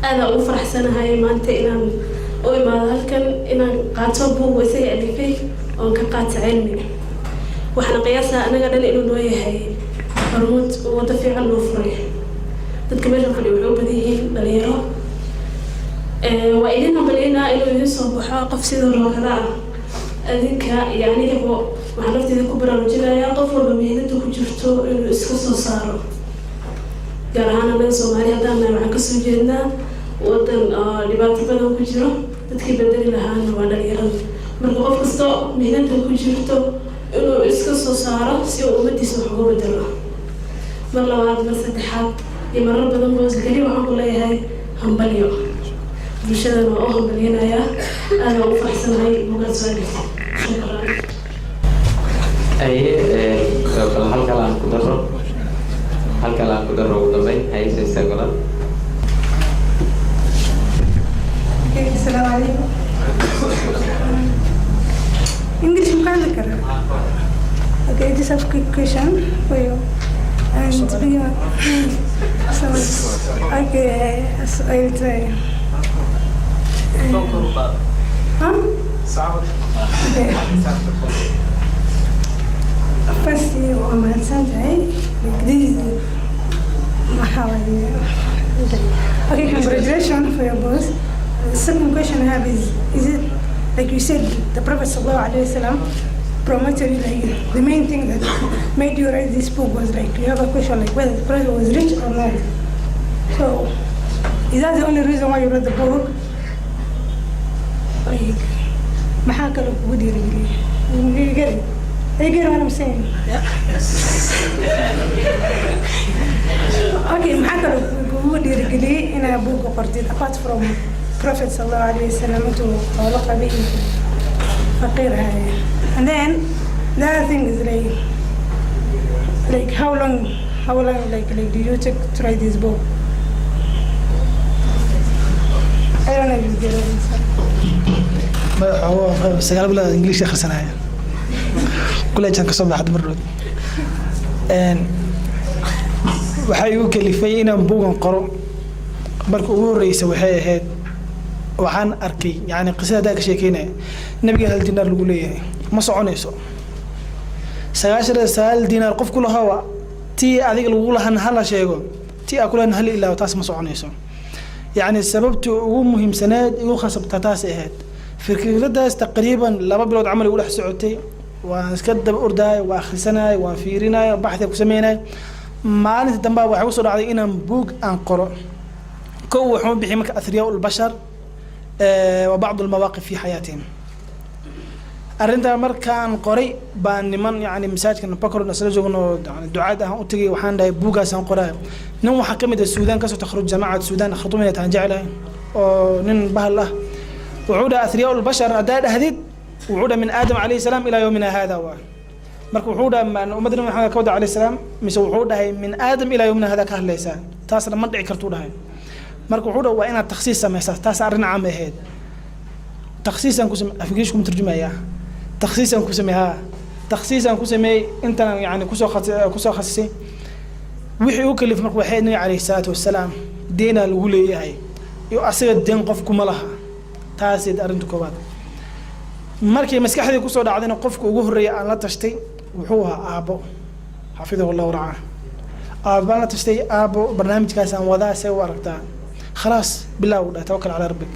أنا أفرح سنة هاي ما أنت إنا أو ما هالكن إنا قاتبه وسيء اللي فيه أو كقات علمي وإحنا قياسنا أنا قاعدة إنه نويه هاي برموت ودفع الوفري تتكمل في الوعوب ذي بليه وإلينا بلينا إنه يصب حاقف سيد الركضاء أذيك يعني هو وحنفت ذي كبر الرجال يا طفل بمهنته كجرته إنه إسكسو صاروا قال أنا من سوماليا دامنا معك سجلنا وطن لبعض بدن كجرة تتكي بدل لها أنا ولا يرد من قف كستو مهنته كجرته إنه إسكسو صاروا سيو أمتي سوحوا بدله مرة واحد بس تحب يمر بدن بوز قليل وحقول لي هاي هم بليو بشدنا أوهم بلينا يا أنا أفرح سنة هاي مقال سؤالي شكرا hal kale aan ku daro ugu dambeyn hayse isagola. Assalamu alaikum. English mukana kara. Okay, just have a quick question for you. And so okay, so I will try. Huh? Okay. First, I'm at Sunday. Like this is how I. Okay, congratulations for your boss. The second question I have is it like you said, the Prophet Sallallahu Alaihi Wasallam promoted you, like the main thing that made you write this book was like you have a question like whether the Prophet was rich or not. So, is that the only reason why you wrote the book? Like, mahakalo would you really? You get it? You get what I'm saying? Yeah. Okay, mahakalo would you really in a book or apart from Prophet Sallallahu Alaihi Wasallam to Allah Qabihi Faqir. And then the other thing is like how long like did you take to write this book? I don't know if you get it. هو سجل بلا إنجليزي آخر سنة كلها كان كسب لحد مرة waxay u kalifay inaan buugan qoro marka ugu horreysay waxay ahayd waxaan arkay yani qisada ka sheekeynay nabiga hal dinar lagu leeyahay ma soconayso 9 dinar qof kula hawa tii adiga lagu lahan hala sheego tii akulan hal ilaa taas ma soconayso yani sababtu ugu muhiimsanayd ugu khasabta taas ahayd fikradaas taqriiban 2 bilood amal ugu dhex socotay waan iska dab ordaay waa akhrisanay waan fiirinay baxthi ku sameynay maalinta dambe waxa uu soo dhacday inaan buug aan qoro koo wuxuu bixi marka athriya ul bashar wa ba'd al mawaqif fi hayatihim arinta markaan qoray baan niman yani masaajidka bakar nasla joogno ducaad ah u tagay waxaan dhahay buugaas aan qoray nin waxa kamid ah Suudaan ka soo takhruj jamaacad Suudaan khudumina taan jeclay oo nin bahal ah wuxuu dhahay athriya ul bashar adaa dhahdid wuxuu dhahay min aadam alayhi salaam ila yawmina hada wa marka wuxuu dhahay ummadna maxamed kawda alayhi salaam mise wuxuu dhahay min aadam ila yawmina hada ka hadlaysa taasna ma dhici karto dhahay marka wuxuu dhahay waa inaad takhsiis samaysaa taas arrin caam ahayd takhsiisan ku sameey afkiisku mutujumaya takhsiisan ku sameey inta yani ku soo khasisay wixii uu kalif marka waxay nabi alayhi salaatu wasalaam deena lagu leeyahay iyo asaga deen qof kuma laha taas arrintu koobaad markii maskaxdii ku soo dhacdayna qofka ugu horeeyay aan la tashtay wuxuu ahaa aabo xafidahu Allah ra'ah aabo la tashtay aabo barnaamijkaas aan wadaa say u aragtaa خلاص بالله ودا توكل على ربك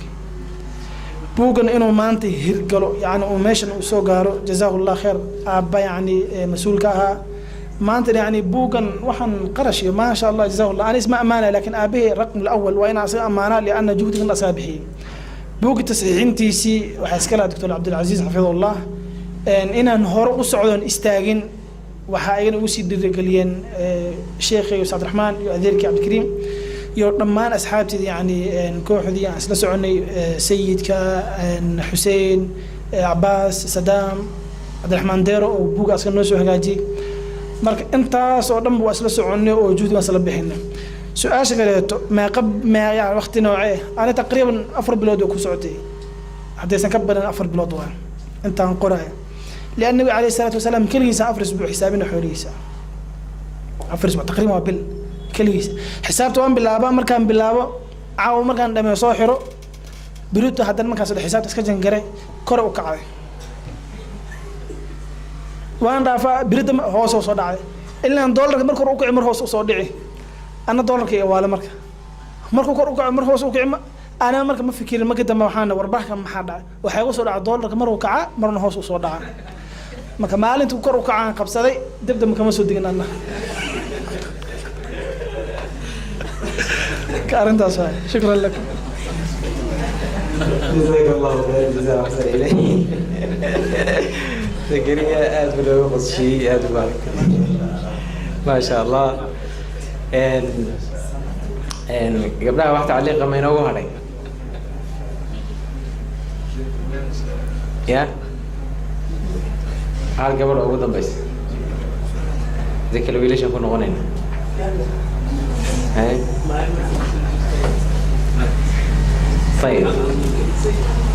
بوغن انه مانتي هيرغلو يعني او ميشن او سو غارو جزاه الله خير ابا يعني مسؤول كها مانتي يعني بوغن وحن قرشي ما شاء الله جزاه الله انا اسمع امانه لكن ابي الرقم الاول وانا اصير امانه لان جهدي من اصابحي بوغ تصحيحنتيسي waxa iska la دكتور عبد العزيز حفظه الله ان هور u socdon istaagin waxa ayna u sii dirgaliyeen sheekhay Ustaad Raxmaan iyo adeerkii Cabdi Kariim iyo dhammaan asxaabtii yani kooxdii aan isla soconay sayidka Xuseen Abbas Saddam Abdulrahman Deero oo buugaas ka noo soo hagaajiyay marka intaas oo dhan waa isla soconay oo juhdi aan isla bixinay su'aasha kaleeto ma yani waqti noocee ana taqriiban 4 bilood oo ku socotay haddaysan ka badan 4 bilood waa intaan qoray لأن النبي عليه الصلاة والسلام كل يسا أفرس بحسابنا حوليسا أفرس تقريبا بال كليس حسابته وان باللابا مركان باللابا عاو مركان دم يصوحرو بلوتو حتى مركان صدق حساب تسكجن جري كرة وكعي وان رافع بريد هوس وصدعي إلا أن دولار مركو وكعي مرهوس وصدعي أنا دولار كي ولا مركا مركو كرة وكعي مرهوس وكعي أنا مركا ما فكر ما قدام وحنا وربح كم حدا وحيوصل على دولار مرة وكعي مرة هوس وصدعي ما كمال أنت كرة وكعي قبصدي تبدأ مكمل صدقنا الله كارن تاسع شكرا لكم جزاك الله خير جزاك الله إليه زكريا أدب له قصشي أدب بارك ما شاء الله إن قبلها واحد تعليق ما ينوه علي يا هذا قبل أبو ظبي ذيك الويليش نكون غنينا هاي طيب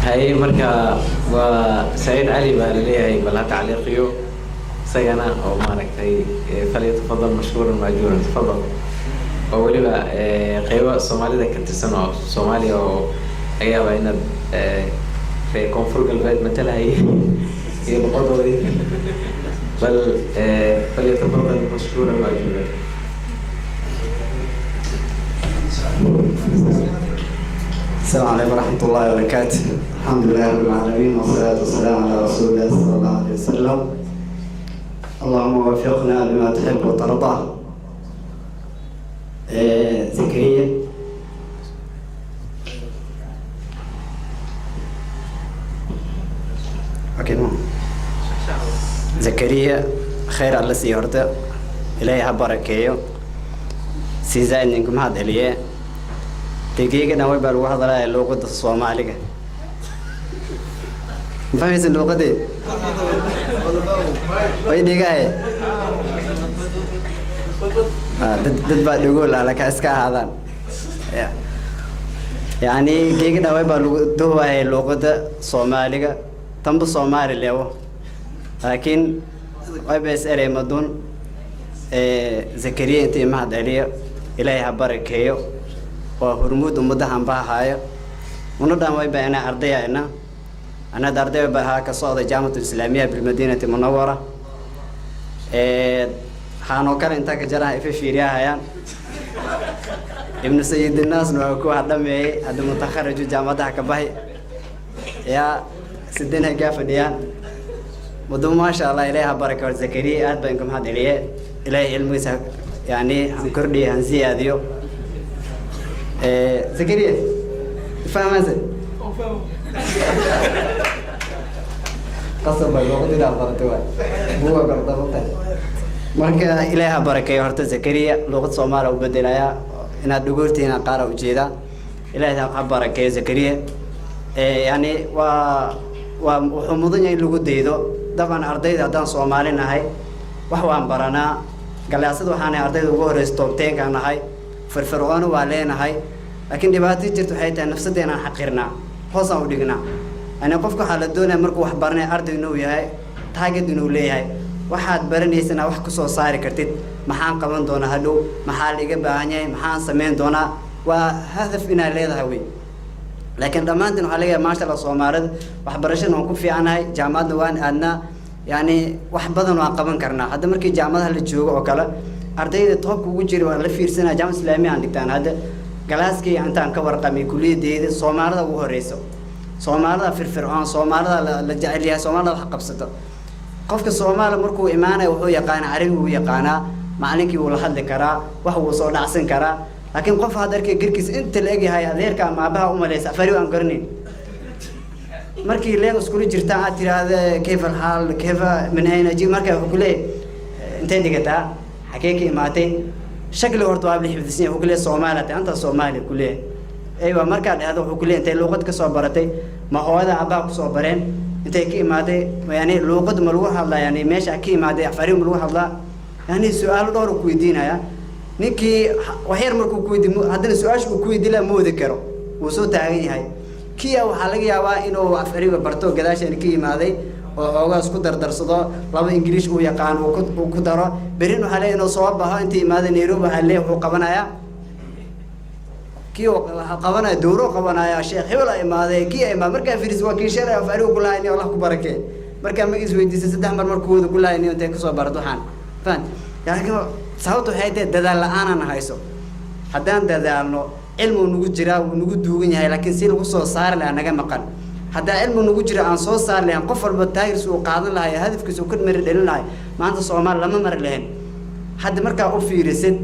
هاي مركا وسعيد علي باللي بلا تعليقيو سينا أو مارك هاي فليتفضل مشكورا مأجورا تفضل أولي بقى قيوة الصومالي ده كنت سنة صوماليا وأيها بينا في كونفور قلبات مثلا هي القضوة دي بل فليتفضل مشكورا مأجورا. السلام عليكم ورحمة الله وبركاته. الحمد لله رب العالمين والصلاة والسلام على رسول الله صلى الله عليه وسلم. اللهم وفقنا لما تحب وترضى. زكريا زكريا خير الله سيورته إليها بركيه سيزاين إنكم هذا اليوم دقيقة نوي بالواحد لا اللغة الصومالية فاهمين اللغة دي؟ وين دقيقة؟ دد بعد يقول على كأسكا هذا يعني دقيقة نوي بالواحد هي اللغة الصومالية تم بالصومالي اليوم لكن بس أري مدون زكريا أنت ما هذا اليوم إلهي بركيه وهرمود ومدهم بها ونودم ويبقى أنا أرضية أنا دردي بها كصاد الجامعة الإسلامية بالمدينة المنورة حانو كان إنتاج جراه في فيريا هيا ابن سيد الناس نوكو هذا مي هذا متخرج جامعة كباهي يا سيدنا جاف ديان ودوم ما شاء الله إليها بركة زكريا بينكم هذا إليه علم يعني هنكردي هنزياديو زكريا فاهم هذا؟ قصر بالوقت إلى أفضل هو قرضه مركا إليها بركة يهرت زكريا لغة صومال وبدلايا إن الدكتور هنا قارئ وجيدا إليها بركة زكريا يعني وحمودنا اللغة ديدو طبعا أرضي هذا صومالنا هاي وحوان برنا قال يا سيدو حنا أرضي وجوه رستوبتين كان هاي فرفرقان وعلينا هاي لكن دبعتي جرت حياتنا نفسنا حقرنا خاصة ودقنا أنا قفك حال الدنيا مركو حبرنا أرض إنه هاي تاجد إنه ليه هاي واحد برني سنة واحد كسر صار كرتيت محان كمان دونا هلو محل إجابة عني محان سمين دونا وهذا فينا ليه هوي لكن دمان دينه عليه ما شاء الله صومالد وحبرشنا ونكون في عناي جامعة دوان أنا يعني واحد بدن وعقبان كرنا هذا مركي جامعة اللي تجوا وكلا أرضي توك وجري ولا في سنة جامعة إسلامية عندك تان هذا جلاسكي أنت عن كبر قمي كلية دي صومالة وهو رئيسه صومالة في الفرعون صومالة لجعليها صومالة حق بسطة قفك صومالة مركو إيمانه وهو يقانا عربي وهو يقانا معلنكي ولا حد كرا وهو صور عسن كرا لكن قف هذا كيركس أنت لاقي هاي غيرك مع بها ليس أفريو أنقرني مركي لين اسكولي جرتا عتير هذا كيف الحال كيف من أين أجي مركي كله أنت دقتا حكيك ماتين شكل أرتوا قبل حفظ السنة وكله صومالة أنت صومالي كله أيوة مركز هذا وكله أنت لغة كصوبرتي ما هو هذا عباك صوبرين أنت كي مادة يعني لغة ملوحة الله يعني ماشي كي مادة أفريق ملوحة الله يعني سؤال دور كويدينا يا نيكي وحير مركو كويدي هذا السؤال شو كويدي لا مو ذكره وصوت عيني هاي كي أو حلقة يا إنه أفريق برتو قداش يعني كي مادة وأوجا سكوتر درسدا لما إنجليش ويقان وكترة برينو حالي إنه صواب بها أنت ماذا نيروب حالي وقبنا يا كيو قبنا دورو قبنا يا شيخ ولا ماذا كي ما مركا فيرس وكي شرع فارو كلها إني الله كبركة مركا ما يسوي دي سدح مركود كلها إني أنت كسر بردوحان فان يعني كم صوته هيدا دلال أنا نهايسو حدان دلالنا علم ونوجد جرا ونوجد دوغني هاي لكن سيل وصل صار لأنا جم مقال هذا علم نوجد عن صوت صار لهم قفل بالتاير سوق قاعدين لها هدف كسو كل مرة دلنا ما عنده صومال لما مر لهن حد مركا أوفي رسد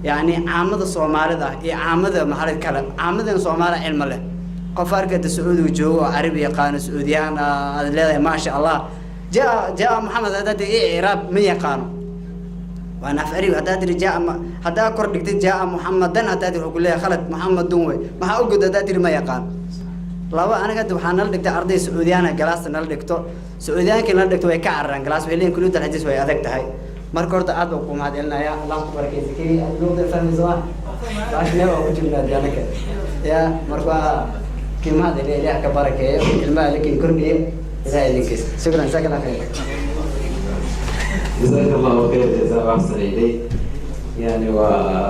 يعني عامد الصومال ده هي عامد محل الكلام عامد الصومال علم له قفار كده سعودي وجو عربي قان سعوديان هذا ما شاء الله جاء محمد هذا إعراب من يقانو وأنا أفريق هذا جاء هذا كرد جاء محمد دن هذا يقول لي خلت محمد دونوي ما أوجد هذا ما يقان لوا أنا قد وحنا لقيت أرضي سعودية أنا جلست نلقيته سعودية كنا لقيته ويكعرن جلست ويلين كله الحديث ويأذكت هاي marka horta aad baan ku mahadcelinayaa allah ku barakeysa keliya luuqda fahmaysa waa baashne waa ku jirnaa diyaanaka ya marka kiimaad ilaah ka barakeeyo ilmaha lakin kordhiye ilaah idinkiis shukran sakala khayr جزاك الله خير جزاء أحسن إليك يعني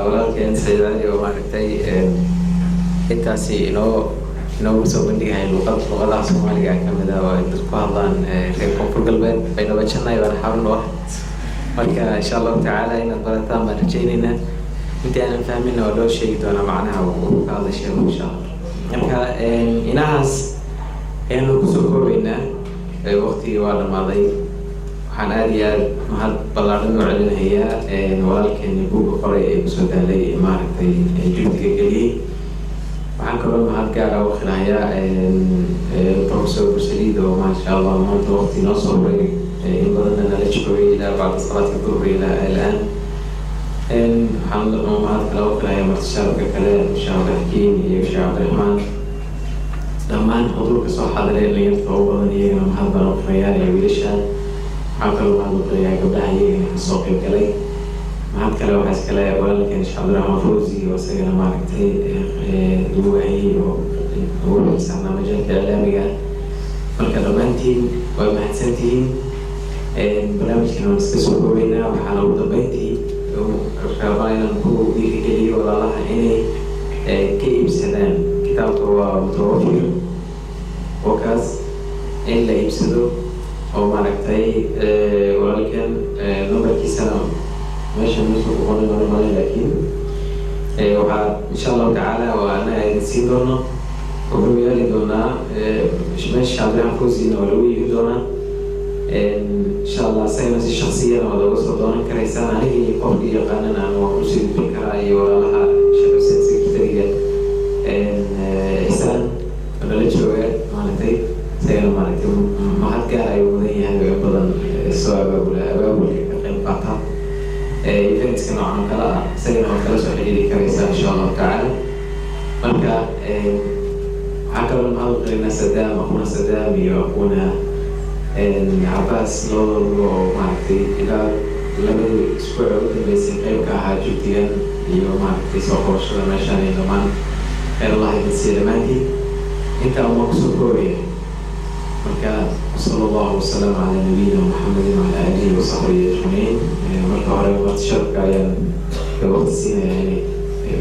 ولكن سيداني وما نكتي إنتاسي إنه سو بندقها اللغة الصومالية كمدا وإنتسكوا هذان في كونفور قلبين بين وجهنا يوانا حارون واحد marka insha Allah taala inaad barataan baan rajaynayna inta aan fahmin oo loo sheegi doona macnaha uu ka hadashay insha Allah marka inahaas aynu ku soo koobaynaa waqtigii waa dhamaaday waxaan aad iyo aad mahad ballaaran u celinayaa walaalkeeni buuga qoray ee kusoo daalay maaragtay juhdiga geliyey waxaan kaloo mahad gaara u khilaayaa professor Bursaliid oo maasha Allah maanta waqti noo soo horay in badanna nala joogay ilaa bacda salaadka duhur ilaa الآن waxaan mahad kale u khilaayaa martishaarka kale Sheekh Abdiraxiin iyo Sheekh Cabdiraxmaan dhammaan xudurka soo xadiray dhalinyarta ugu badan iyagana mahad baan u khilaayaa iyo wiilashaan waxaan kaloo mahad u khilaayaa gabdhaha iyagana kasoo qayb galay mahad kale waxaa iskale walaalkeen Sheekh Cabdiraxmaan Fawzi oo isagana maaragtay lagu waayey oo ugu xisaabnaa majaalka iclaamiga marka dhammaantiin waa mahadsantihiin barnaamijkan waan iska soo koobaynaa waxaana ugu dambeyntii rabaa inaan ku dhiirigeliyo walaalaha inay ka iibsadaan kitaabka waa mutawafir oo kaas in la iibsado oo maaragtay walaalkan numbarkiisana meesha meesha ku qoran doona male laakiin waxaa insha allahu tacaala waa ana idin siin doono wuxuu yeeli doonaa meesha Cabdiraxmaan Fawzina waa lagu iibin doonaa insha Allah sayna si shakhsiyan oo lagu soo doonan karaysaan aniga qofkii yaqaanan aan wax u sii bixin karaa iyo walaalaha shaqsiga secretariga ihsan wala jooga maantay sayna maaragtay mahad gaar ay mudan yahay oo badan soo abaabulka ka qayb qaata events kan oo kala sayna oo kala soo xiriiri karaysaan insha Allah taala marka waxaan kaloo mahad u qeynaa Sadaam aquna Sadaam iyo aquna عباس لو معرفتي إلى لما أسبوع قدام بيصير كها جديا اليوم معرفتي سوق وشغل مشاني كمان خير الله يجزيه ماني أنت مقصود كوريا مركا صلى الله وسلم على نبينا محمد وعلى آله وصحبه أجمعين مركا هراء وقت شركة يعني في وقت السنة يعني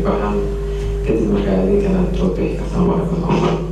فهم كده مركا هذه كانت توضيح كثير بارك الله